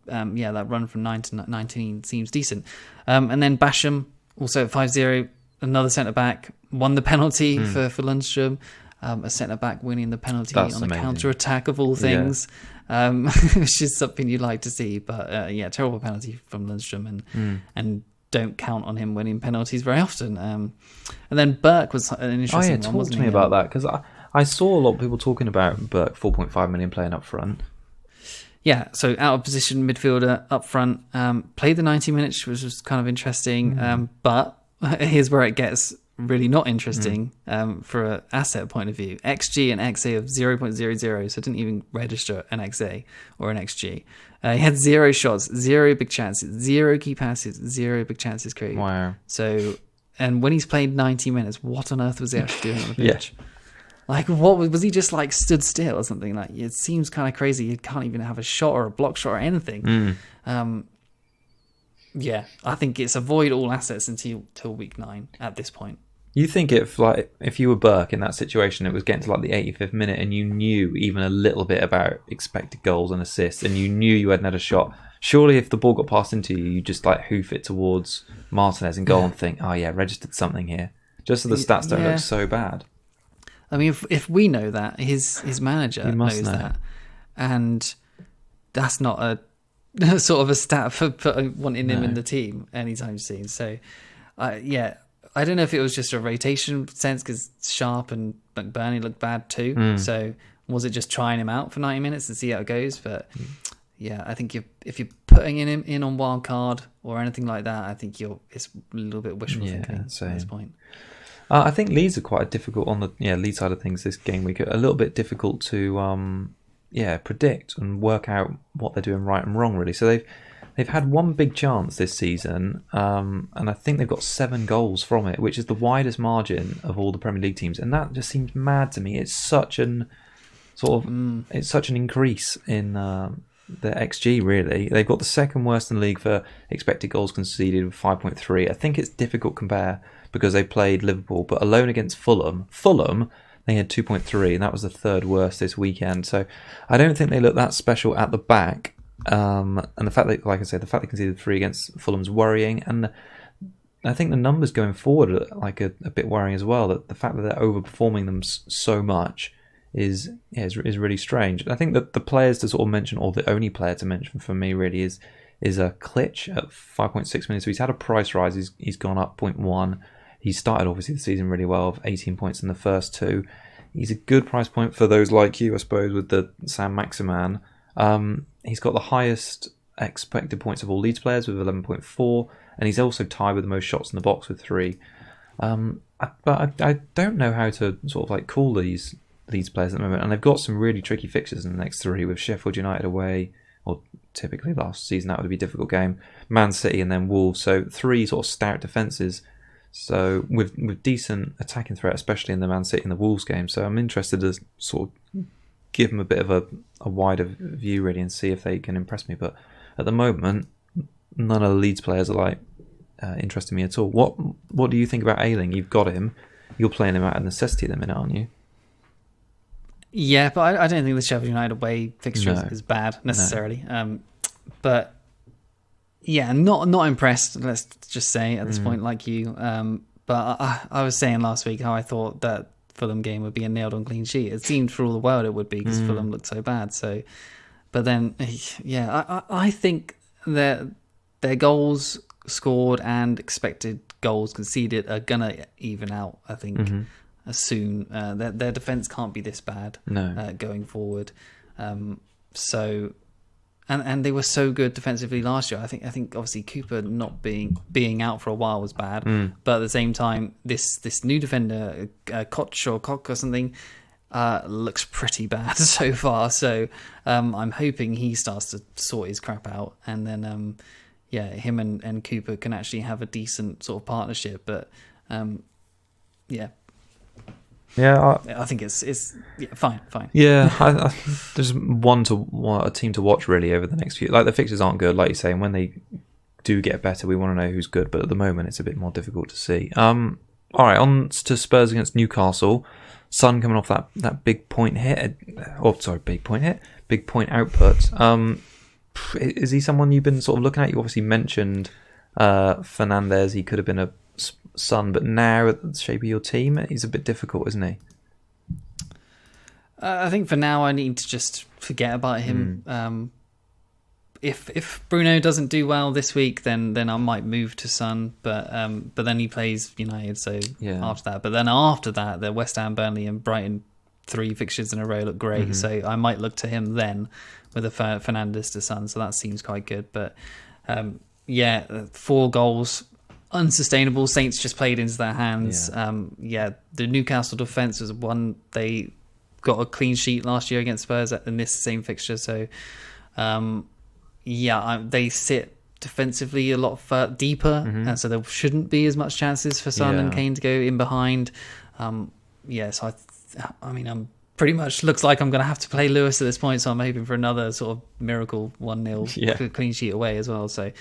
B: that run from 9 to 19 seems decent. And then Basham, also at 5-0, another centre-back, won the penalty for Lundstrom. A centre-back winning the penalty on a counter-attack of all things, which is something you'd like to see. But terrible penalty from Lundstrom, and don't count on him winning penalties very often. And then Burke was an interesting one, wasn't he?
A: Talk to me about that, because I saw a lot of people talking about Burke, 4.5 million playing up front.
B: Yeah, so out of position midfielder up front, played the 90 minutes, which was kind of interesting. But here's where it gets really not interesting for an asset point of view. XG and XA of 0.00, so didn't even register an XA or an XG. He had 0 shots, 0 big chances, 0 key passes, 0 big chances created.
A: Wow.
B: So, and when he's played 90 minutes, what on earth was he actually doing on the pitch? Like, what was he just like stood still or something? Like, it seems kind of crazy. He can't even have a shot or a block shot or anything. I think it's avoid all assets until week 9 at this point.
A: You think if you were Burke in that situation, it was getting to like the 85th minute, and you knew even a little bit about expected goals and assists, and you knew you hadn't had a shot. Surely, if the ball got passed into you, you just like hoof it towards Martinez and goal and think, "Oh yeah, registered something here." Just so the stats don't look so bad.
B: I mean, if we know that, his manager knows that, and that's not a sort of a stat for wanting him in the team anytime soon. So, I don't know if it was just a rotation sense because Sharp and McBurney looked bad too. So was it just trying him out for 90 minutes to see how it goes? But I think if you're putting him in on Wildcard or anything like that, I think it's a little bit wishful thinking at this point.
A: I think Leeds are quite difficult on the Leeds side of things this game week. A little bit difficult to predict and work out what they're doing right and wrong really. So they've had one big chance this season, and I think they've got 7 goals from it, which is the widest margin of all the Premier League teams, and that just seems mad to me. It's such an it's such an increase in the XG really. They've got the second worst in the league for expected goals conceded with 5.3. I think it's difficult to compare because they played Liverpool, but alone against Fulham, they had 2.3, and that was the third worst this weekend. So I don't think they look that special at the back. And the fact that, like I said, the fact they conceded 3 against Fulham's worrying, and I think the numbers going forward are like a bit worrying as well. That the fact that they're overperforming them so much is really strange. I think that the players to sort of mention, or the only player to mention for me really is a Klitsch at 5.6 million. So he's had a price rise. He's gone up 0.1. He started obviously the season really well, of 18 points in the first 2. He's a good price point for those like you, I suppose, with the Sam Maximan. He's got the highest expected points of all Leeds players with 11.4, and he's also tied with the most shots in the box with 3. But I don't know how to sort of like call these Leeds players at the moment, and they've got some really tricky fixtures in the next 3 with Sheffield United away, or typically last season that would be a difficult game, Man City and then Wolves. So 3 sort of stout defences. So with decent attacking threat, especially in the Man City and the Wolves game. So I'm interested to sort of give them a bit of a wider view really and see if they can impress me. But at the moment, none of the Leeds players are like interesting me at all. What do you think about Ayling? You've got him. You're playing him out of necessity at the minute, aren't you?
B: Yeah, but I don't think the Sheffield United away fixture is bad necessarily. No. But yeah, not impressed. Let's just say at this point, like you. But I was saying last week how I thought that Fulham game would be a nailed-on clean sheet. It seemed for all the world it would be because Fulham looked so bad. So, but then, I think that their goals scored and expected goals conceded are gonna even out. I think soon. Their defense can't be this bad going forward. So. And they were so good defensively last year. I think obviously Cooper not being out for a while was bad, but at the same time, this new defender, Koch or something, looks pretty bad so far. So I'm hoping he starts to sort his crap out, and then him and Cooper can actually have a decent sort of partnership. But
A: Yeah,
B: I think it's fine.
A: Yeah, there's a team to watch really over the next few. Like the fixtures aren't good, like you say, and when they do get better, we want to know who's good. But at the moment, it's a bit more difficult to see. All right, on to Spurs against Newcastle. Son coming off that big point hit. Big point output. Is he someone you've been sort of looking at? You obviously mentioned Fernandes. He could have been a Son, but now at the shape of your team, he's a bit difficult, isn't he?
B: I think for now I need to just forget about him. If Bruno doesn't do well this week, then I might move to Son, but then he plays United, so after that. But then after that, the West Ham, Burnley, and Brighton 3 fixtures in a row look great, so I might look to him then with a Fernandes to Son. So that seems quite good. But 4 goals. Unsustainable. Saints just played into their hands. The Newcastle defence was one. They got a clean sheet last year against Spurs in this same fixture. So, they sit defensively a lot deeper, and so there shouldn't be as much chances for Son and Kane to go in behind. So I'm pretty much looks like I'm going to have to play Lewis at this point, so I'm hoping for another sort of miracle 1-0 clean sheet away as well. So,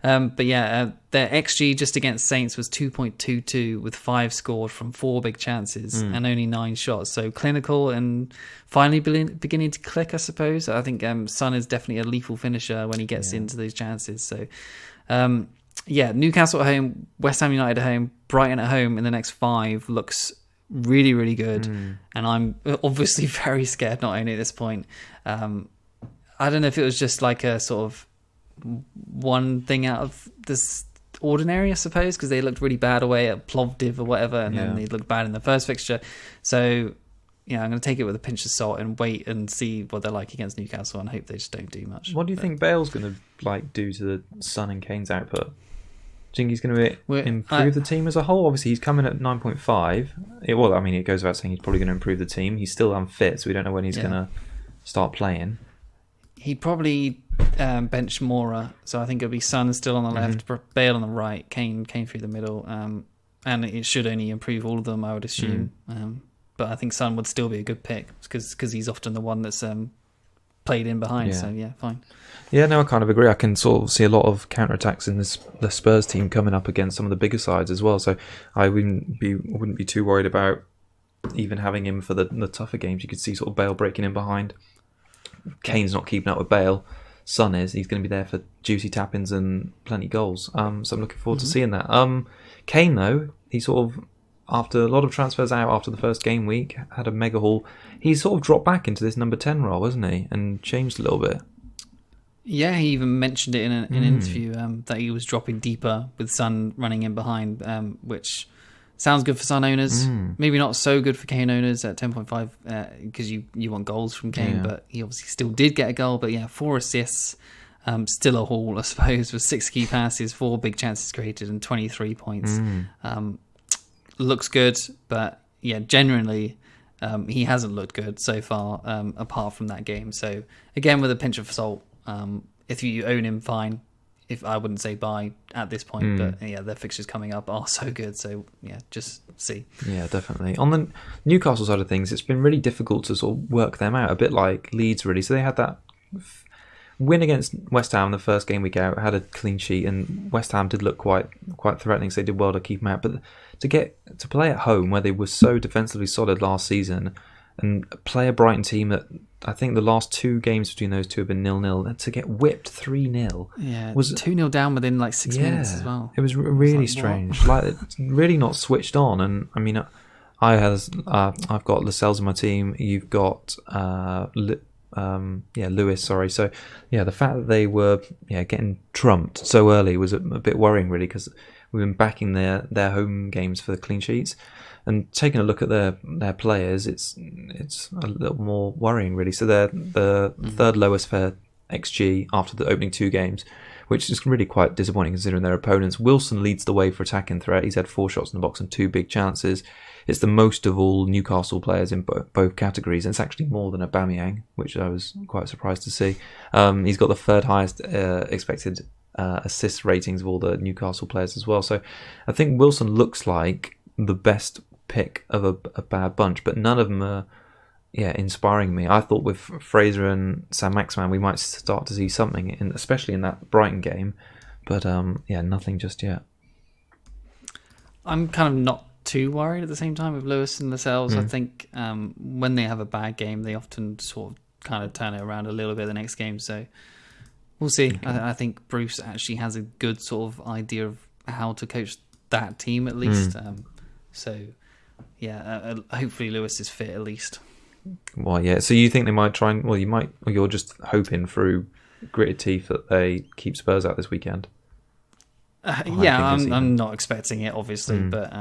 B: but yeah, their XG just against Saints was 2.22 with 5 scored from 4 big chances and only 9 shots. So clinical and finally beginning to click, I suppose. I think Son is definitely a lethal finisher when he gets into those chances. So, Newcastle at home, West Ham United at home, Brighton at home in the next 5 looks really, really good. And I'm obviously very scared not only at this point. I don't know if it was just like a sort of one thing out of this ordinary, I suppose, because they looked really bad away at Plovdiv or whatever, and then they looked bad in the first fixture. So, I'm going to take it with a pinch of salt and wait and see what they're like against Newcastle and hope they just don't do much.
A: What do you think Bale's going to do to the Son and Kane's output? Do you think he's going to improve the team as a whole? Obviously, he's coming at 9.5. It goes without saying he's probably going to improve the team. He's still unfit, so we don't know when he's going to start playing.
B: He'd probably bench Mora, so I think it'll be Son still on the left, Bale on the right, Kane through the middle, and it should only improve all of them, I would assume. But I think Son would still be a good pick because he's often the one that's played in behind. So fine.
A: Yeah, no, I kind of agree. I can sort of see a lot of counterattacks in the Spurs team coming up against some of the bigger sides as well. So I wouldn't be too worried about even having him for the tougher games. You could see sort of Bale breaking in behind. Kane's not keeping up with Bale. Son is. He's going to be there for juicy tap-ins and plenty goals. So I'm looking forward to seeing that. Kane, though, he sort of, after a lot of transfers out after the first game week, had a mega haul. He sort of dropped back into this number 10 role, hasn't he? And changed a little bit.
B: Yeah, he even mentioned it in an interview that he was dropping deeper with Son running in behind, which sounds good for Son owners. Maybe not so good for Kane owners at 10.5 because you want goals from Kane, but he obviously still did get a goal. But 4 assists, still a haul, I suppose, with 6 key passes, 4 big chances created, and 23 points. Looks good, but genuinely, he hasn't looked good so far, apart from that game. So again, with a pinch of salt, if you own him, fine. If I wouldn't say buy at this point, but their fixtures coming up are so good. So just see. Yeah,
A: definitely. On the Newcastle side of things, it's been really difficult to sort of work them out, a bit like Leeds, really. So they had that win against West Ham the first game week out, had a clean sheet, and West Ham did look quite threatening, so they did well to keep them out. But to play at home where they were so defensively solid last season and play a Brighton team that I think the last 2 games between those two have been 0-0, and to get whipped 3-0
B: was 2-0 down within like 6 minutes as well.
A: It was really strange, like really not switched on. And I mean, I've got Lascelles in my team. You've got Lewis, sorry. So the fact that they were getting trumped so early was a bit worrying, really, because we've been backing their home games for the clean sheets, and taking a look at their players, it's a little more worrying, really. So they're the third lowest for XG after the opening 2 games, which is really quite disappointing considering their opponents. Wilson leads the way for attacking threat. He's had 4 shots in the box and 2 big chances. It's the most of all Newcastle players in both categories, and it's actually more than Aubameyang, which I was quite surprised to see. He's got the 3rd highest expected assist ratings of all the Newcastle players as well. So I think Wilson looks like the best pick of a bad bunch, but none of them are inspiring me. I thought with Fraser and Sam Maximan we might start to see something, especially in that Brighton game, but nothing just yet.
B: I'm kind of not too worried at the same time with Lewis and Lascelles. I think when they have a bad game, they often sort of kind of turn it around a little bit the next game. So we'll see. Okay. I think Bruce actually has a good sort of idea of how to coach that team at least. Hopefully Lewis is fit at least.
A: Well, so you think they might try and... Well, you might... Or you're just hoping through gritted teeth that they keep Spurs out this weekend?
B: I'm not expecting it, obviously, but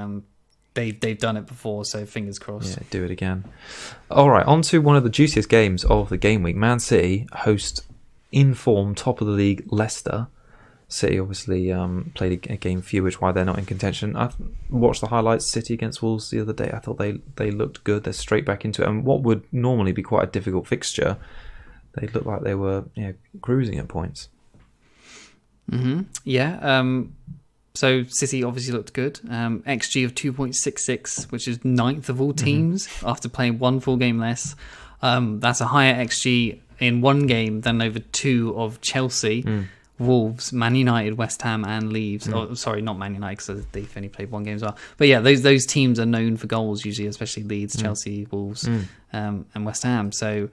B: they've done it before, so fingers crossed. Yeah,
A: do it again. All right, on to one of the juiciest games of the game week. Man City host in form, top of the league, Leicester. City obviously played a game few, which is why they're not in contention. I watched the highlights, City against Wolves the other day. I thought they looked good. They're straight back into it. And what would normally be quite a difficult fixture, they looked like they were cruising at points.
B: Mm-hmm. Yeah. So City obviously looked good. XG of 2.66, which is ninth of all teams after playing one full game less. That's a higher XG in one game than over two of Chelsea, Wolves, Man United, West Ham, and Leeds. Oh, sorry, not Man United because they've only played one game as well. But yeah, those teams are known for goals usually, especially Leeds, Chelsea, Wolves, and West Ham. So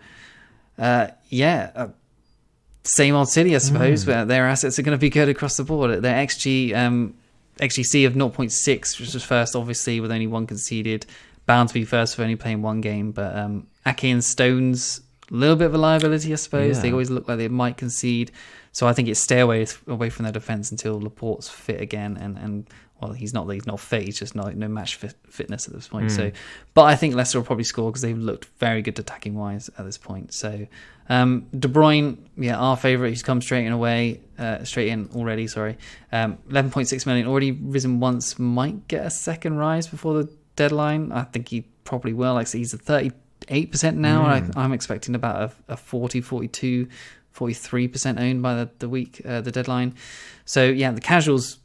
B: same old City, I suppose. But their assets are going to be good across the board. Their XGC of 0.6, which was first, obviously, with only one conceded. Bound to be first for only playing one game. But Ake and Stones, a little bit of a liability, I suppose. Yeah. They always look like they might concede. So I think it's stay away from their defence until Laporte's fit again. And well, he's not fit. He's just no match fitness at this point. So, but I think Leicester will probably score because they've looked very good attacking wise at this point. So, De Bruyne, our favourite, who's come straight in already. 11.6 million, already risen once. Might get a second rise before the deadline. I think he probably will. Like I said, he's at 38% now. And I'm expecting about a 40, 42, 43% owned by the deadline. So the casuals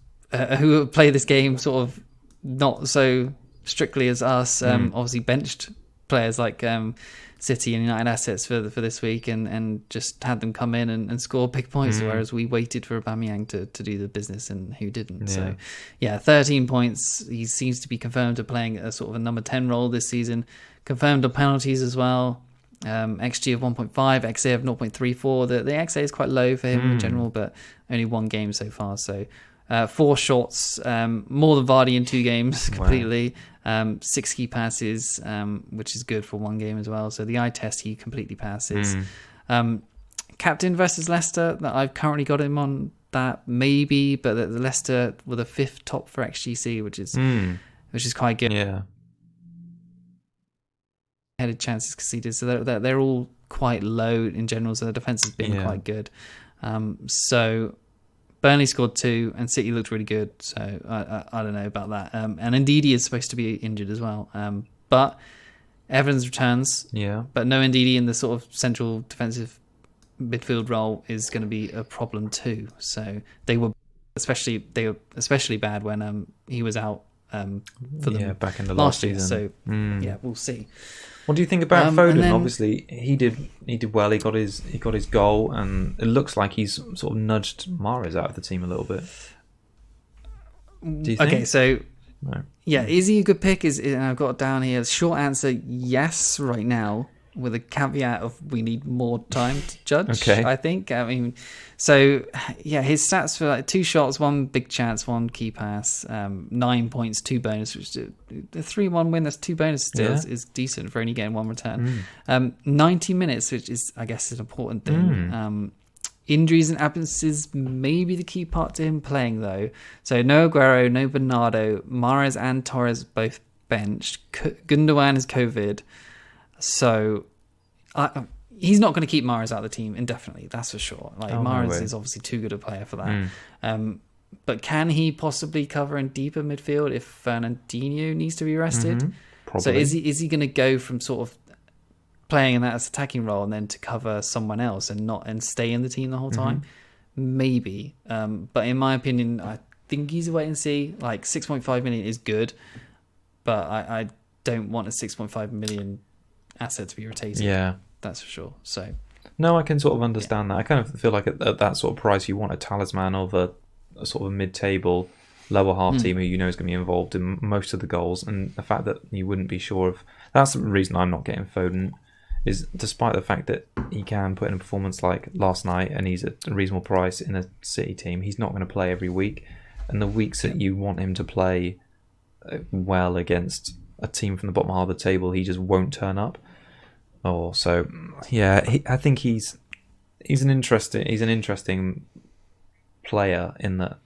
B: who play this game sort of not so strictly as us, obviously benched players like City and United assets for this week and just had them come in and score big points, whereas we waited for Aubameyang to do the business and who didn't. So 13 points. He seems to be confirmed to playing a sort of a number 10 role this season. Confirmed on penalties as well. XG of 1.5, XA of 0.34. The XA is quite low for him in general, but only one game so far. So 4 shots, more than Vardy in 2 games completely. 6 key passes, which is good for one game as well. So the eye test he completely passes. Captain versus Leicester, that I've currently got him on that maybe, but the Leicester were the 5th top for XGC, which is quite good.
A: Yeah.
B: Headed chances conceded, so they're all quite low in general. So the defense has been quite good. So Burnley scored 2, and City looked really good. So I don't know about that. And Ndidi is supposed to be injured as well. But Evans returns. Yeah. But no Ndidi in the sort of central defensive midfield role is going to be a problem too. So they were especially bad when he was out for them
A: back in the last
B: year.
A: season.
B: So we'll see.
A: What do you think about Foden? Obviously, he did well. He got his goal, and it looks like he's sort of nudged Mahrez out of the team a little bit. Do you think?
B: Okay, so is he a good pick? I've got it down here. Short answer: yes, right now, with a caveat of we need more time to judge. Okay. I think. I mean, so his stats for 2 shots, 1 big chance, 1 key pass, 9 points, 2 bonus, which the 3-1 win. That's 2 bonus still is decent for only getting 1 return. 90 minutes, which is I guess an important thing. Injuries and absences may be the key part to him playing though. So no Aguero, no Bernardo, Mahrez and Torres both benched. Gundogan is COVID. So he's not going to keep Mahrez out of the team indefinitely, that's for sure. Mahrez is obviously too good a player for that. But can he possibly cover in deeper midfield if Fernandinho needs to be rested? So is he going to go from sort of playing in that attacking role and then to cover someone else and stay in the team the whole time? Maybe. But in my opinion, I think he's a wait and see. 6.5 million is good, but I don't want a 6.5 million asset to be rotated. Yeah, that's for sure. So
A: no, I can sort of understand that. I kind of feel like at that sort of price, you want a talisman of a sort of a mid-table, lower half team who you know is going to be involved in most of the goals. And the fact that you wouldn't be sure of, that's the reason I'm not getting Foden, is despite the fact that he can put in a performance like last night and he's at a reasonable price in a City team, he's not going to play every week. And the weeks that you want him to play well against a team from the bottom half of the table, he just won't turn up. I think he's an interesting player in that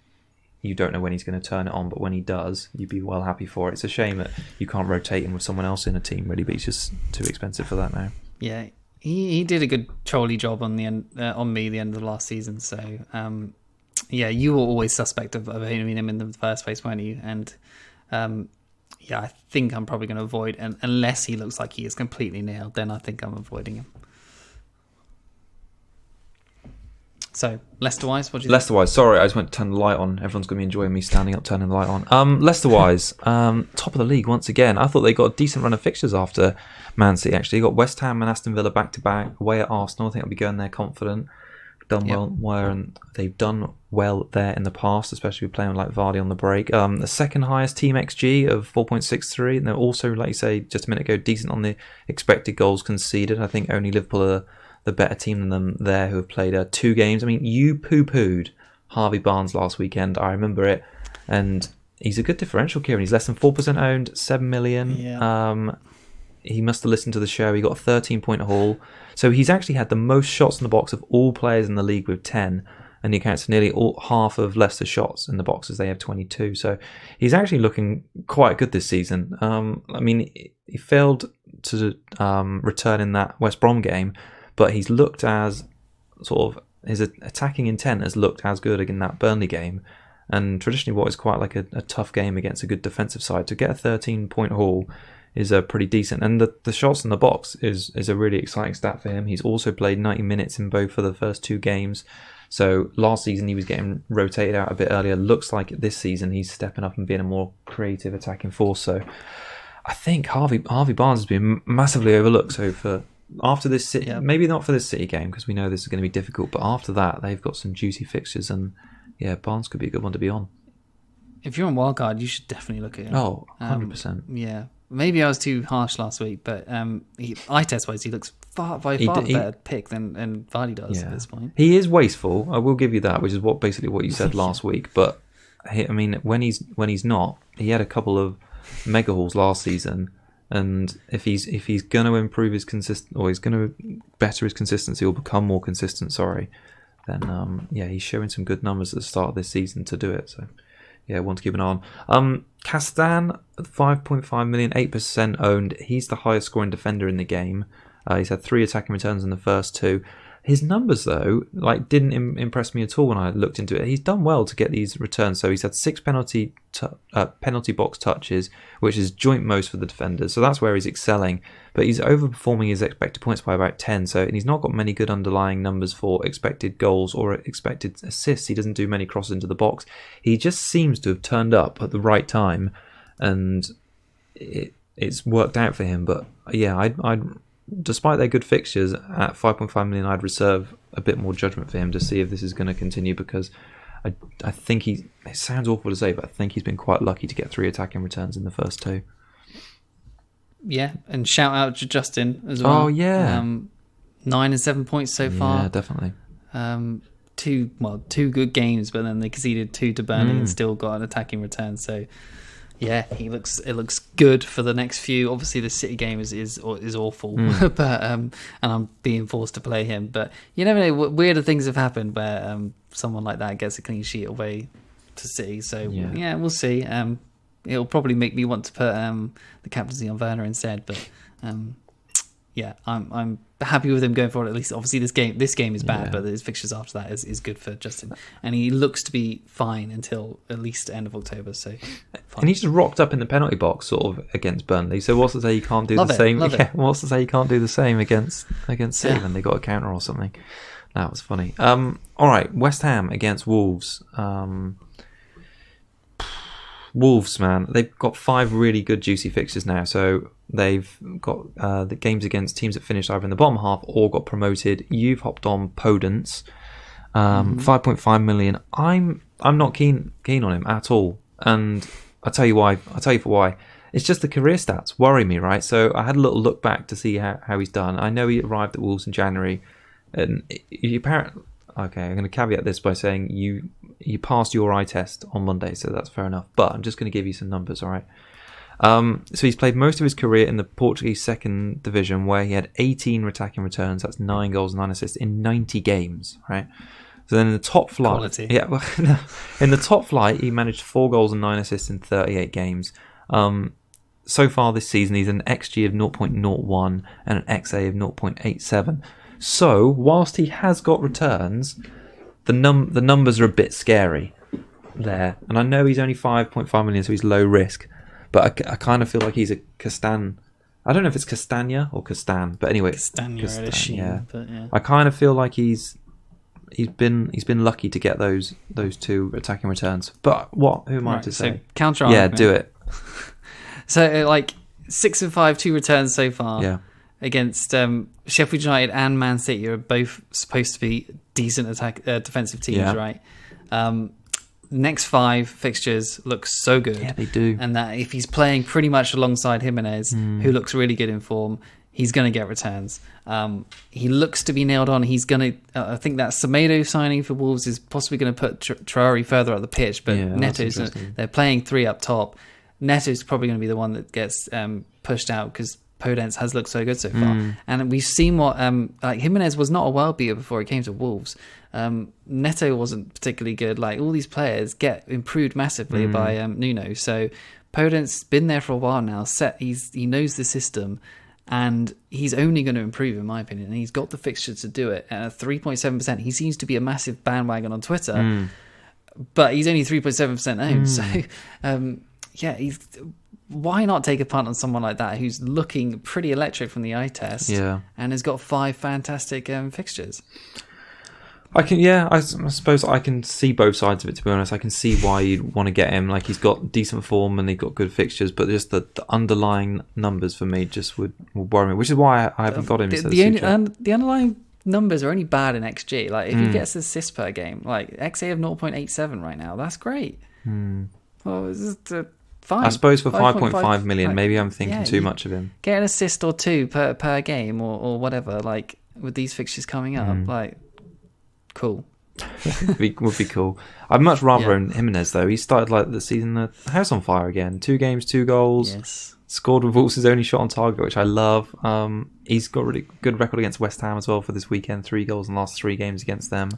A: you don't know when he's going to turn it on, but when he does, you'd be well happy for it. It's a shame that you can't rotate him with someone else in a team, really, but he's just too expensive for that now.
B: Yeah, he did a good trolley job on the end on me the end of the last season. So you were always suspect of owning him in the first place, weren't you? And I think I'm probably going to avoid, and unless he looks like he is completely nailed, then I think I'm avoiding him. So, Leicester-wise, what do you think?
A: Leicester-wise, sorry, I just went to turn the light on. Everyone's going to be enjoying me standing up, turning the light on. Leicester-wise, top of the league once again. I thought they got a decent run of fixtures after Man City, actually. You got West Ham and Aston Villa back-to-back, away at Arsenal. I think they'll be going there confident. They've done well there in the past, especially with playing like Vardy on the break. The second highest team XG of 4.63, and they're also, like you say just a minute ago, decent on the expected goals conceded. I think only Liverpool are the better team than them there, who have played 2 games. I mean, you poo-pooed Harvey Barnes last weekend, I remember it, and he's a good differential, Kieran. He's less than 4% owned, 7 million.
B: Yeah.
A: He must have listened to the show. He got a 13-point haul. So he's actually had the most shots in the box of all players in the league with 10, and he accounts for nearly half of Leicester's shots in the boxes. They have 22. So he's actually looking quite good this season. I mean, he failed to return in that West Brom game, but he's looked as sort of, his attacking intent has looked as good in that Burnley game. And traditionally what is quite like a tough game against a good defensive side, to get a 13-point haul is pretty decent. And the shots in the box is a really exciting stat for him. He's also played 90 minutes in both of the first 2 games. So last season he was getting rotated out a bit earlier. Looks like this season he's stepping up and being a more creative attacking force. So I think Harvey Barnes has been massively overlooked. So for after this City, maybe not for this City game, because we know this is going to be difficult, but after that they've got some juicy fixtures, and Barnes could be a good one to be on.
B: If you're on Wildcard, you should definitely look at him.
A: Oh, 100%.
B: Yeah. Maybe I was too harsh last week, but eye test wise, he looks far better pick than Vardy does at this point.
A: He is wasteful, I will give you that, which is basically what you said last week. But I mean, when he's not, he had a couple of mega hauls last season, and if he's going to improve his he's going to better his consistency or become more consistent, then he's showing some good numbers at the start of this season to do it. So. Yeah, one to keep an eye on. Castan, 5.5 million, 8% owned. He's the highest scoring defender in the game. He's had 3 attacking returns in the first 2. His numbers, though, didn't impress me at all when I looked into it. He's done well to get these returns. So he's had 6 penalty box touches, which is joint most for the defenders. So that's where he's excelling. But he's overperforming his expected points by about 10. And he's not got many good underlying numbers for expected goals or expected assists. He doesn't do many crosses into the box. He just seems to have turned up at the right time, and it's worked out for him. But I'd despite their good fixtures at 5.5 million, I'd reserve a bit more judgment for him to see if this is going to continue, because I think it sounds awful to say, but I think he's been quite lucky to get 3 attacking returns in the first 2.
B: Yeah, and shout out to Justin as well.
A: Oh, yeah.
B: 9 and 7 points so far.
A: Yeah, definitely.
B: 2 good games, but then they conceded 2 to Burnley and still got an attacking return. So yeah, it looks good for the next few. Obviously, the City game is awful, but and I'm being forced to play him. But you never know, weirder things have happened where someone like that gets a clean sheet away to City. So yeah, we'll see. It'll probably make me want to put the captaincy on Werner instead. But I'm happy with him going forward. At least, obviously, this game is bad, but his fixtures after that is good for Justin, and he looks to be fine until at least the end of October. So, fine.
A: And he just rocked up in the penalty box, sort of against Burnley. So what's to say you can't do the same? What's to say you can't do the same against City when they got a counter or something? That was funny. All right, West Ham against Wolves. Wolves, man, they've got 5 really good juicy fixtures now. So they've got the games against teams that finished either in the bottom half or got promoted. You've hopped on Podence, 5.5 million. I'm not keen on him at all, and I'll tell you why. Why. It's just the career stats worry me, right? So I had a little look back to see how he's done. I know he arrived at Wolves in January, and apparently. Okay, I'm going to caveat this by saying you passed your eye test on Monday, so that's fair enough. But I'm just going to give you some numbers, all right? So he's played most of his career in the Portuguese second division, where he had 18 attacking returns. That's 9 goals, 9 assists in 90 games, right? So then in the top flight, in the top flight, he managed 4 goals and 9 assists in 38 games. So far this season, he's an XG of 0.01 and an XA of 0.87. So, whilst he has got returns, the numbers are a bit scary there. And I know he's only 5.5 million, so he's low risk. But I kind of feel like he's a Castan. I don't know if it's Castagna or Castan, but anyway.
B: Castagna, I'd assume.
A: Yeah.
B: But yeah.
A: I kind of feel like he's he's been lucky to get those 2 attacking returns. But who am I to say?
B: So counter
A: argument. Do it.
B: So like 6 of 5, 2 returns so far.
A: Yeah.
B: Against Sheffield United and Man City are both supposed to be decent defensive teams, right? Next 5 fixtures look so good.
A: Yeah, they do.
B: And that if he's playing pretty much alongside Jimenez, who looks really good in form, he's going to get returns. He looks to be nailed on. He's going to. I think that Semedo signing for Wolves is possibly going to put Traore further up the pitch, but Neto's. They're playing 3 up top. Neto's probably going to be the one that gets pushed out because Podence has looked so good so far. And we've seen what like Jimenez was not a world beater before he came to Wolves. Neto wasn't particularly good. Like all these players get improved massively by Nuno. So Podence been there for a while now. He knows the system, and he's only going to improve in my opinion. And he's got the fixtures to do it. At 3.7%, he seems to be a massive bandwagon on Twitter, but he's only 3.7% owned. So he's. Why not take a punt on someone like that who's looking pretty electric from the eye test and has got 5 fantastic fixtures?
A: I suppose I can see both sides of it, to be honest. I can see why you'd want to get him. Like, he's got decent form and he's got good fixtures, but just the underlying numbers for me just would worry me, which is why I haven't got him.
B: The underlying numbers are only bad in XG. Like, if he gets assists per game, like XA of 0.87 right now, that's great. Well, it's just fine.
A: I suppose for 5.5 million, maybe I'm thinking too much of him.
B: Get an assist or 2 per game or whatever, like, with these fixtures coming up, like, cool.
A: would be cool. I'd much rather own Jimenez, though. He started like the season, the house on fire again. 2 games, 2 goals.
B: Yes.
A: Scored with Wolves' only shot on target, which I love. He's got a really good record against West Ham as well for this weekend. 3 goals in the last 3 games against them.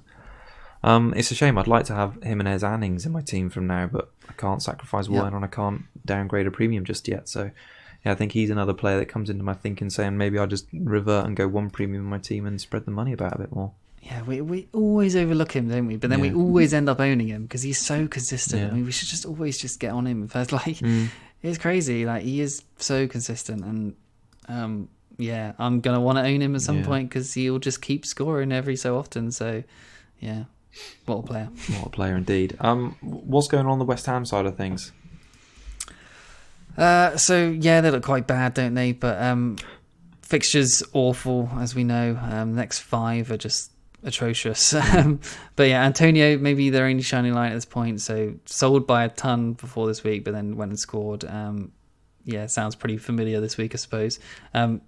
A: It's a shame. I'd like to have Jimenez and Ings in my team from now, but I can't sacrifice one and I can't downgrade a premium just yet. So, I think he's another player that comes into my thinking saying maybe I'll just revert and go 1 premium in my team and spread the money about a bit more.
B: Yeah, we always overlook him, don't we? But then we always end up owning him because he's so consistent. I mean, we should just always just get on him first. Like, it's crazy. Like, he is so consistent, and I'm gonna want to own him at some point because he'll just keep scoring every so often. So, what a player!
A: What a player indeed. What's going on the West Ham side of things?
B: They look quite bad, don't they? But fixtures awful, as we know. Next 5 are just atrocious. But Antonio, maybe their only shining light at this point. So sold by a ton before this week, but then went and scored. Sounds pretty familiar this week, I suppose. 3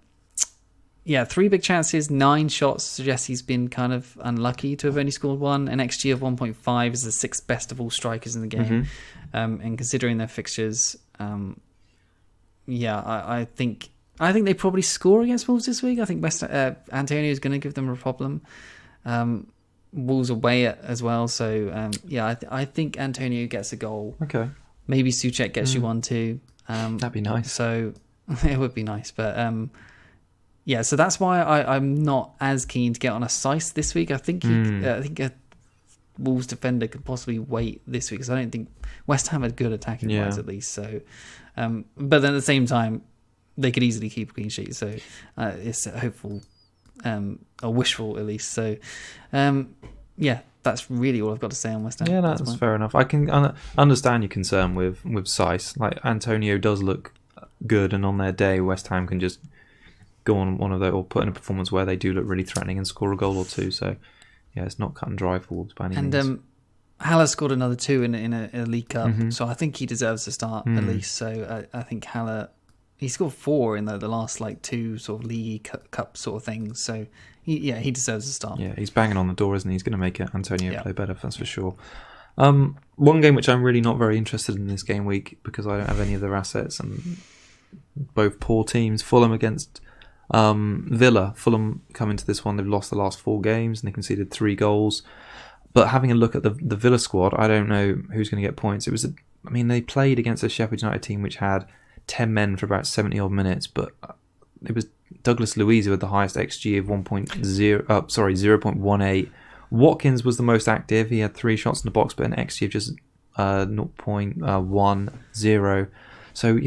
B: big chances, 9 shots suggests he's been kind of unlucky to have only scored 1. An XG of 1.5 is the 6th best of all strikers in the game. And considering their fixtures, I think they probably score against Wolves this week. I think Antonio is going to give them a problem. Wolves away as well, so I think Antonio gets a goal.
A: Okay,
B: maybe Soucek gets you 1 too.
A: That'd be nice.
B: So it would be nice, but so that's why I'm not as keen to get on a Sice this week. I think a Wolves defender could possibly wait this week because I don't think West Ham are good attacking wise at least. So, but then at the same time, they could easily keep a clean sheet. So it's a hopeful, or wishful at least. So, that's really all I've got to say on West Ham.
A: Yeah, that's fair enough. I can understand your concern with Sice. Like, Antonio does look good, and on their day, West Ham can just go on one of those or put in a performance where they do look really threatening and score a goal or 2. So, it's not cut and dry for Wolves by any means.
B: And Haller scored another 2 in a League Cup, so I think he deserves to start at least. So I think Haller, he scored 4 in the last 2 sort of League Cup sort of things. So he deserves to start.
A: Yeah, he's banging on the door, isn't he? He's going to make Antonio play better, that's for sure. One game which I'm really not very interested in this game week because I don't have any of their assets, and both poor teams. Fulham against Villa. Fulham come into this one, they've lost the last 4 games and they conceded 3 goals. But having a look at the Villa squad, I don't know who's going to get points. They played against a Sheffield United team which had 10 men for about 70 odd minutes, but it was Douglas Luiz who had the highest XG of 0.18. Watkins was the most active. He had 3 shots in the box, but an XG of just 0.10. So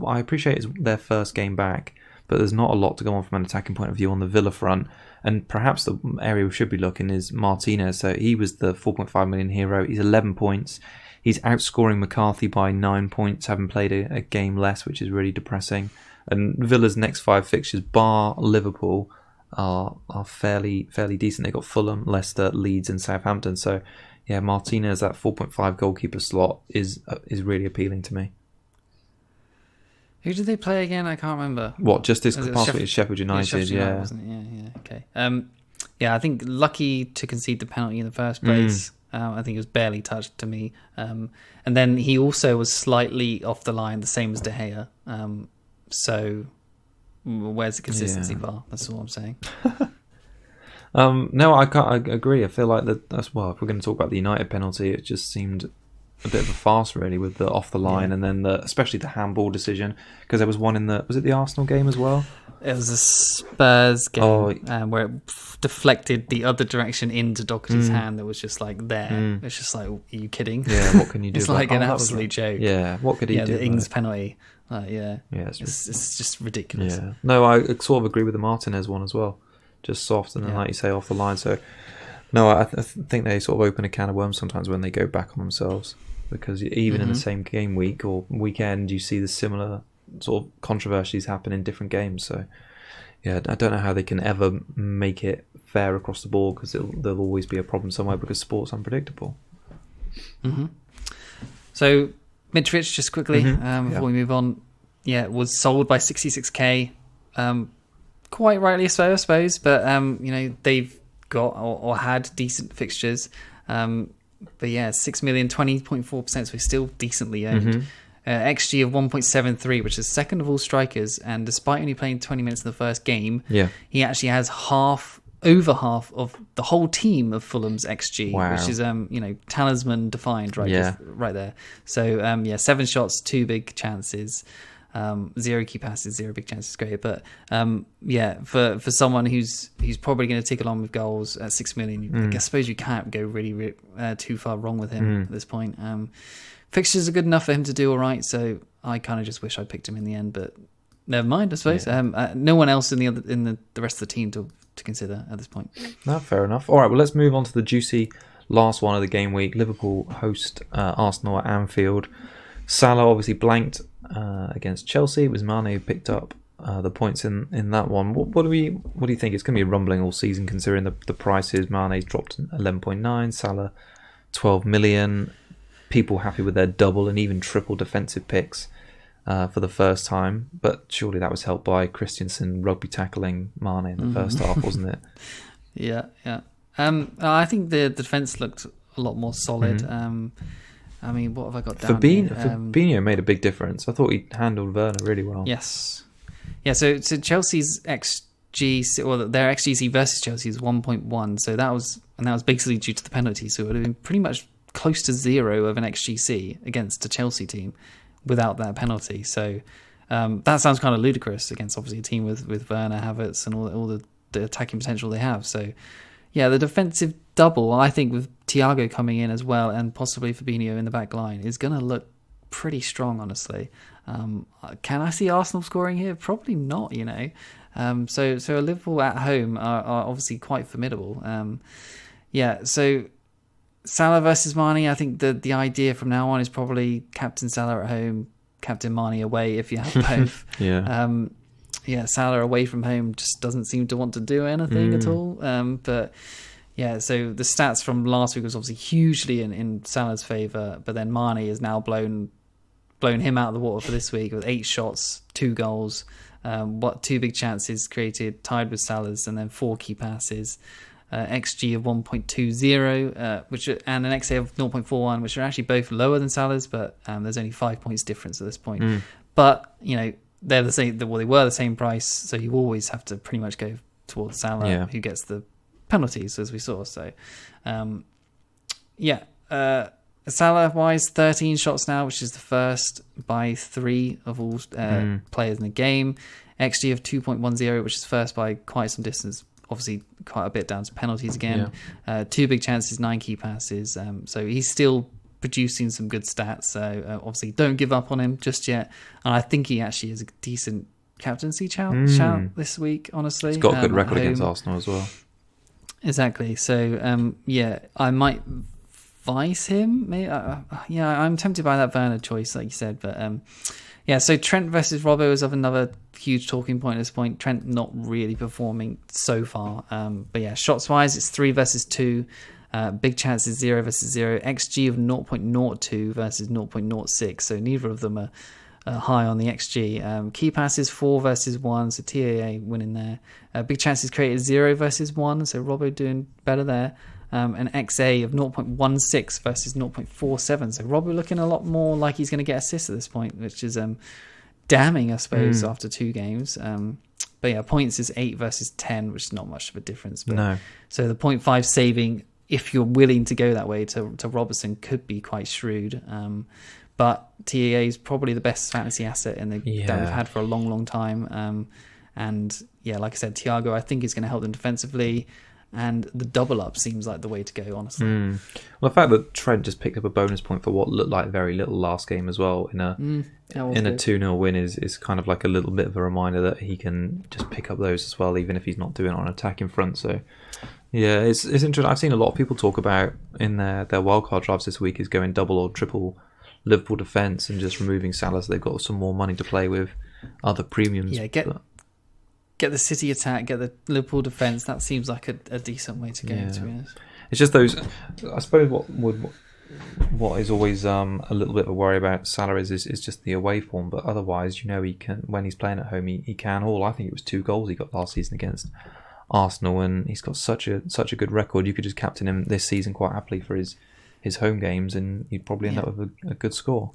A: I appreciate it's their first game back, but there's not a lot to go on from an attacking point of view on the Villa front. And perhaps the area we should be looking is Martinez. So he was the 4.5 million hero. He's 11 points. He's outscoring McCarthy by 9 points, having played a game less, which is really depressing. And Villa's next 5 fixtures, bar Liverpool, are fairly decent. They've got Fulham, Leicester, Leeds and Southampton. So, yeah, Martinez, that 4.5 goalkeeper slot is really appealing to me.
B: Who did they play again? I can't remember.
A: What, just this past week? Sheffield United,
B: Sheffield United, wasn't it? Yeah, okay. I think lucky to concede the penalty in the first place. I think it was barely touched to me. And then he also was slightly off the line, the same as De Gea. So where's the consistency bar? That's all I'm saying.
A: No, I agree. I feel like that's if we're going to talk about the United penalty, it just seemed a bit of a farce really with the off the line and then especially the handball decision, because there was one in was it the Arsenal game as well?
B: It was a Spurs game where it deflected the other direction into Doherty's hand. That was just like there. It's just like, are you kidding?
A: Yeah, what can you do?
B: It's like an absolute joke.
A: Yeah, what could he do?
B: The Ings penalty.
A: It's
B: just ridiculous.
A: Yeah, no, I sort of agree with the Martinez one as well. Just soft and then, like you say, off the line. So, no, I think they sort of open a can of worms sometimes when they go back on themselves, because even in the same game week or weekend, you see the similar sort of controversies happen in different games. So, yeah, I don't know how they can ever make it fair across the board, because there'll always be a problem somewhere, because sport's unpredictable.
B: So, Mitrovic, just quickly, before we move on, it was sold by 66k. Quite rightly so, I suppose, but they've got or had decent fixtures. But yeah, 6 million, 20.4%, so he's still decently owned. XG of 1.73, which is second of all strikers, and despite only playing 20 minutes in the first game, he actually has over half of the whole team of Fulham's XG, which is talisman defined right there. So 7 shots, 2 big chances, 0 key passes, 0 big chances, great. But for someone who's probably going to tick along with goals at 6 million, I suppose you can't go really too far wrong with him at this point. Fixtures are good enough for him to do all right, so I kind of just wish I'd picked him in the end, but never mind, I suppose. No one else in the rest of the team to consider at this point.
A: No, fair enough. All right, well, let's move on to the juicy last one of the game week. Liverpool host Arsenal at Anfield. Salah obviously blanked against Chelsea. It was Mane who picked up the points in that one. What do you think? It's going to be rumbling all season, considering the prices. Mane's dropped 11.9, Salah 12 million. People happy with their double and even triple defensive picks for the first time, but surely that was helped by Christensen rugby tackling Mane in the first half, wasn't it?
B: Yeah. I think the defence looked a lot more solid. I mean, what have I got down here?
A: Fabinho made a big difference. I thought he handled Werner really well.
B: Yes. Yeah, so Chelsea's XG, or their XGC versus Chelsea is 1.1, so that was basically due to the penalty, so it would have been pretty much close to 0 of an XGC against a Chelsea team without that penalty. So that sounds kind of ludicrous against obviously a team with Werner, Havertz and all the attacking potential they have. So yeah, the defensive double, I think, with Thiago coming in as well and possibly Fabinho in the back line, is going to look pretty strong, honestly. Can I see Arsenal scoring here? Probably not, So Liverpool at home are obviously quite formidable. So Salah versus Mane, I think the idea from now on is probably captain Salah at home, captain Mane away if you have both. Salah away from home just doesn't seem to want to do anything at all. So the stats from last week was obviously hugely in Salah's favour, but then Mane has now blown him out of the water for this week with 8 shots, 2 goals, 2 big chances created, tied with Salah's, and then 4 key passes. XG of 1.20, and an XA of 0.41, which are actually both lower than Salah's, but there's only 5 points difference at this point. But they're the same. Well, they were the same price, so you always have to pretty much go towards Salah, who gets the penalties, as we saw. So, Salah wise, 13 shots now, which is the first by 3 of all players in the game. XG of 2.10, which is first by quite some distance. Obviously, quite a bit down to penalties again. 2 big chances, 9 key passes. So he's still producing some good stats. So obviously, don't give up on him just yet. And I think he actually is a decent captaincy shout this week, honestly.
A: He's got a good record against Arsenal as well.
B: Exactly. So, I might vice him. Maybe, I'm tempted by that Werner choice, like you said. But, so Trent versus Robbo is of another huge talking point at this point. Trent not really performing so far. Shots-wise, it's 3 versus 2. Big chances 0 versus 0. XG of 0.02 versus 0.06. So neither of them are high on the XG. Key passes 4 versus 1, so TAA winning there. Big chances created 0 versus 1, so Robbo doing better there. An XA of 0.16 versus 0.47, so Robbo looking a lot more like he's going to get assists at this point, which is damning, I suppose, after 2 games. Points is 8 versus 10, which is not much of a difference. But,
A: no.
B: So the 0.5 saving, if you're willing to go that way to Robertson, could be quite shrewd. But TAA is probably the best fantasy asset that we've had for a long, long time. Like I said, Thiago, I think, is going to help them defensively. And the double up seems like the way to go, honestly.
A: Well, the fact that Trent just picked up a bonus point for what looked like very little last game as well in a 2-0 win is kind of like a little bit of a reminder that he can just pick up those as well, even if he's not doing it on attacking front. So, yeah, it's interesting. I've seen a lot of people talk about in their wildcard drafts this week is going double or triple Liverpool defence and just removing Salah so they've got some more money to play with other premiums.
B: Yeah, get the City attack, get the Liverpool defence. That seems like a decent way to go, to be honest.
A: It's just those, I suppose what is always a little bit of a worry about Salah is just the away form, but otherwise, he can, when he's playing at home, he can haul. I think it was 2 goals he got last season against Arsenal, and he's got such a good record. You could just captain him this season quite happily for his home games, and you'd probably end up with a good score.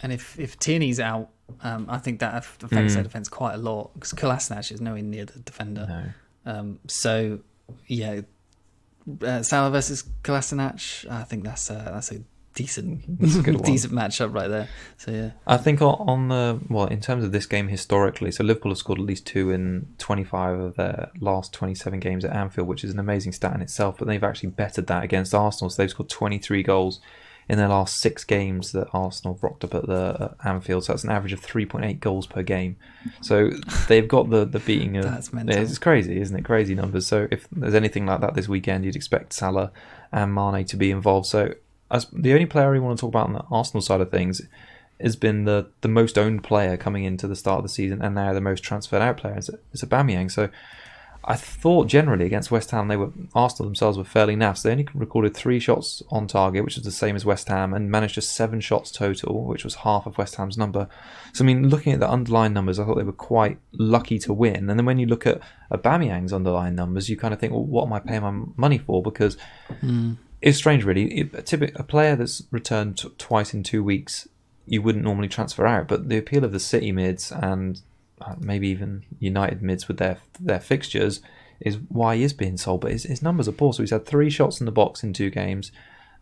B: And if Tierney's out, I think that affects their defence quite a lot, because Kolasinac is nowhere near the defender.
A: No.
B: Salah versus Kolasinac, I think that's a decent decent matchup right there. So yeah,
A: I think in terms of this game historically, so Liverpool have scored at least 2 in 25 of their last 27 games at Anfield, which is an amazing stat in itself. But they've actually bettered that against Arsenal, so they've scored 23 goals in their last 6 games that Arsenal have rocked up at Anfield. So that's an average of 3.8 goals per game. So they've got the beating of...
B: That's mental.
A: It's crazy, isn't it? Crazy numbers. So if there's anything like that this weekend, you'd expect Salah and Mane to be involved. So the only player I want to talk about on the Arsenal side of things has been the most owned player coming into the start of the season, and now the most transferred out player is Aubameyang. So I thought generally against West Ham, Arsenal themselves were fairly naff. So they only recorded 3 shots on target, which is the same as West Ham, and managed just 7 shots total, which was half of West Ham's number. So, looking at the underlying numbers, I thought they were quite lucky to win. And then when you look at Aubameyang's underlying numbers, you kind of think, well, what am I paying my money for? Because it's strange, really. A player that's returned twice in 2 weeks, you wouldn't normally transfer out. But the appeal of the City mids and maybe even United mids with their fixtures is why he is being sold. But his numbers are poor. So he's had 3 shots in the box in 2 games,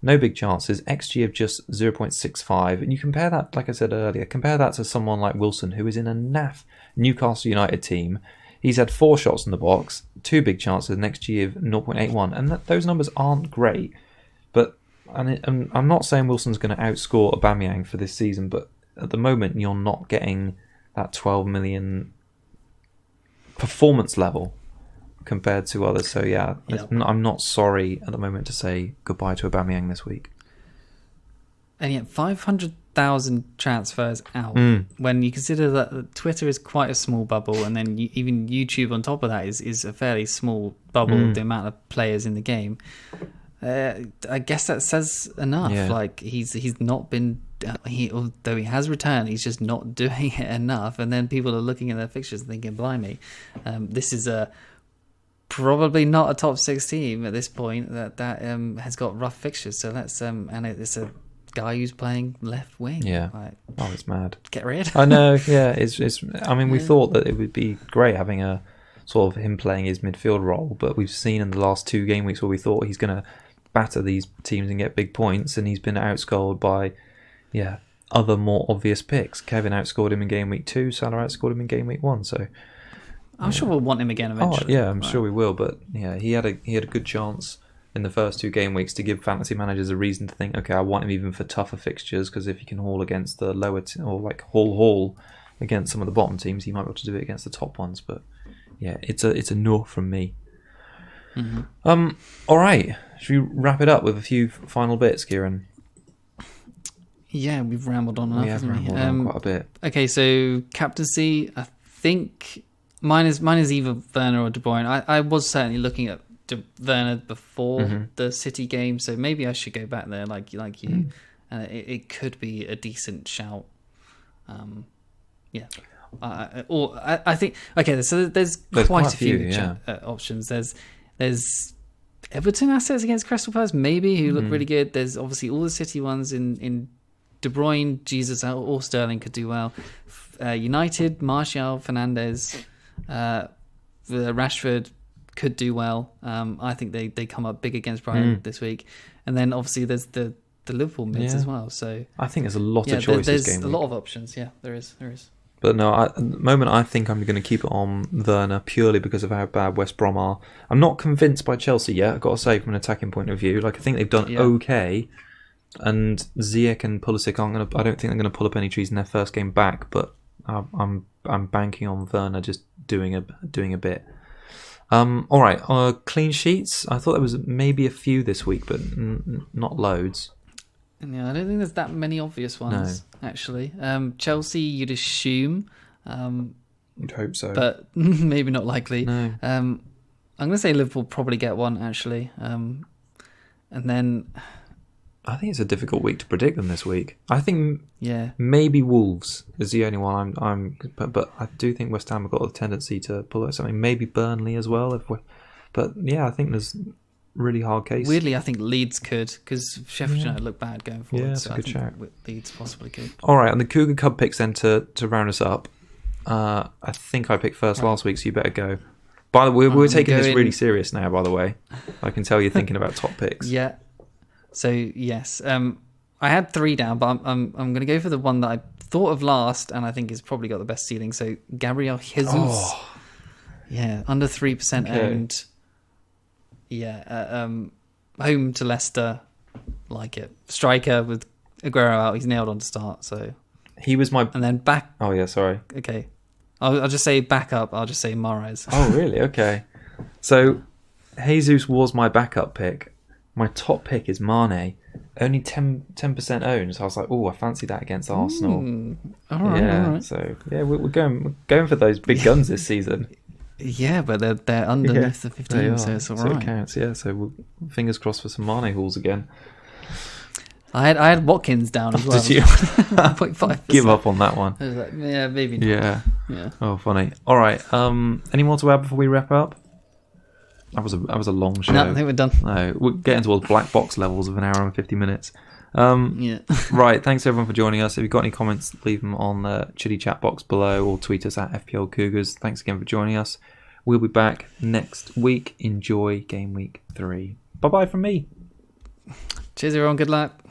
A: no big chances, XG of just 0.65. And you compare that, like I said earlier, to someone like Wilson, who is in a naff Newcastle United team. He's had 4 shots in the box, 2 big chances, an XG of 0.81. And those numbers aren't great. But I'm not saying Wilson's going to outscore Aubameyang for this season, but at the moment you're not getting that 12 million performance level compared to others. So I'm not sorry at the moment to say goodbye to Aubameyang this week.
B: And yet 500,000 transfers out, when you consider that Twitter is quite a small bubble, and then even YouTube on top of that is a fairly small bubble of the amount of players in the game. I guess that says enough.
A: Yeah.
B: Like he's not been... although he has returned, he's just not doing it enough. And then people are looking at their fixtures and thinking, blimey, this is probably not a top 6 team at this point that has got rough fixtures. So let's and it's a guy who's playing left wing.
A: Yeah, it's mad.
B: Get rid.
A: I know. Yeah, it's. We thought that it would be great having a sort of him playing his midfield role, but we've seen in the last 2 game weeks where we thought he's going to batter these teams and get big points, and he's been outscored by other more obvious picks. Kevin outscored him in game week 2, Salah outscored him in game week 1. So
B: I'm sure we'll want him again eventually.
A: I'm sure we will. But he had a good chance in the first 2 game weeks to give fantasy managers a reason to think, okay, I want him even for tougher fixtures, because if he can haul against the lower or like haul, against some of the bottom teams. He might be able to do it against the top ones, but yeah, it's a no from me.
B: Mm-hmm.
A: All right, should we wrap it up with a few final bits, Kieran?
B: Yeah, we've rambled on enough.
A: We have rambled on quite a bit.
B: Okay, so captaincy, I think mine is either Werner or De Bruyne. I was certainly looking at Werner before the City game, so maybe I should go back there like you. It could be a decent shout. Yeah. I think okay. So there's quite a few options. There's Everton assets against Crystal Palace, maybe, who look really good. There's obviously all the City ones in De Bruyne, Jesus, or Sterling could do well. United, Martial, Fernandes, Rashford could do well. I think they come up big against Brighton this week. And then obviously there's the Liverpool mids as well. So
A: I think there's a lot of choices.
B: There's a lot of options. Yeah, there is.
A: But no, at the moment I think I'm going to keep it on Werner purely because of how bad West Brom are. I'm not convinced by Chelsea yet, I've got to say, from an attacking point of view. Like, I think they've done okay, and Ziyech and Pulisic I don't think they're going to pull up any trees in their first game back. But I'm banking on Werner just doing a bit. All right, clean sheets. I thought there was maybe a few this week, but not loads.
B: Yeah, I don't think there's that many obvious ones, actually. Chelsea, you'd assume.
A: You'd hope so.
B: But maybe not likely.
A: No.
B: I'm going to say Liverpool probably get one, actually. And then...
A: I think it's a difficult week to predict them this week. I think maybe Wolves is the only one but I do think West Ham have got a tendency to pull out something. Maybe Burnley as well. But yeah, I think there's... really hard case.
B: Weirdly, I think Leeds could, because Sheffield United look bad going forward.
A: Yeah, that's a good shout.
B: Leeds possibly could.
A: All right, and the Cougar Cub picks then to round us up. I think I picked first last week, so you better go. By the way, we're taking this really serious now, by the way. I can tell you're thinking about top picks.
B: Yeah. So, yes. I had 3 down, but I'm going to go for the one that I thought of last, and I think has probably got the best ceiling. So, Gabriel Jesus. Oh. Yeah, under 3% owned. Yeah, home to Leicester, like it. Striker with Aguero out, he's nailed on to start. So
A: he was my,
B: and then back.
A: Oh yeah, sorry.
B: Okay, I'll just say backup. I'll just say Mahrez.
A: Oh really? Okay. So Jesus was my backup pick. My top pick is Mane, only 10% owned. So I was like, oh, I fancy that against Arsenal.
B: All right.
A: So yeah, we're going for those big guns this season.
B: Yeah, but they're underneath the 15, so it's all right.
A: So it counts, yeah. So fingers crossed for some Mane hauls again.
B: I had Watkins down as well.
A: Did you?
B: 0.5%.
A: Give up on that one.
B: I was like, yeah, maybe not.
A: Yeah. Oh, funny. All right. Any more to add before we wrap up? That was a long show.
B: No, I think we're done.
A: No, we're getting towards black box levels of an hour and 50 minutes. Right, thanks everyone for joining us. If you've got any comments, leave them on the chitty chat box below or tweet us at FPL Cougars. Thanks again for joining us. We'll be back next week. Enjoy Game Week 3. Bye bye from me.
B: Cheers everyone, good luck.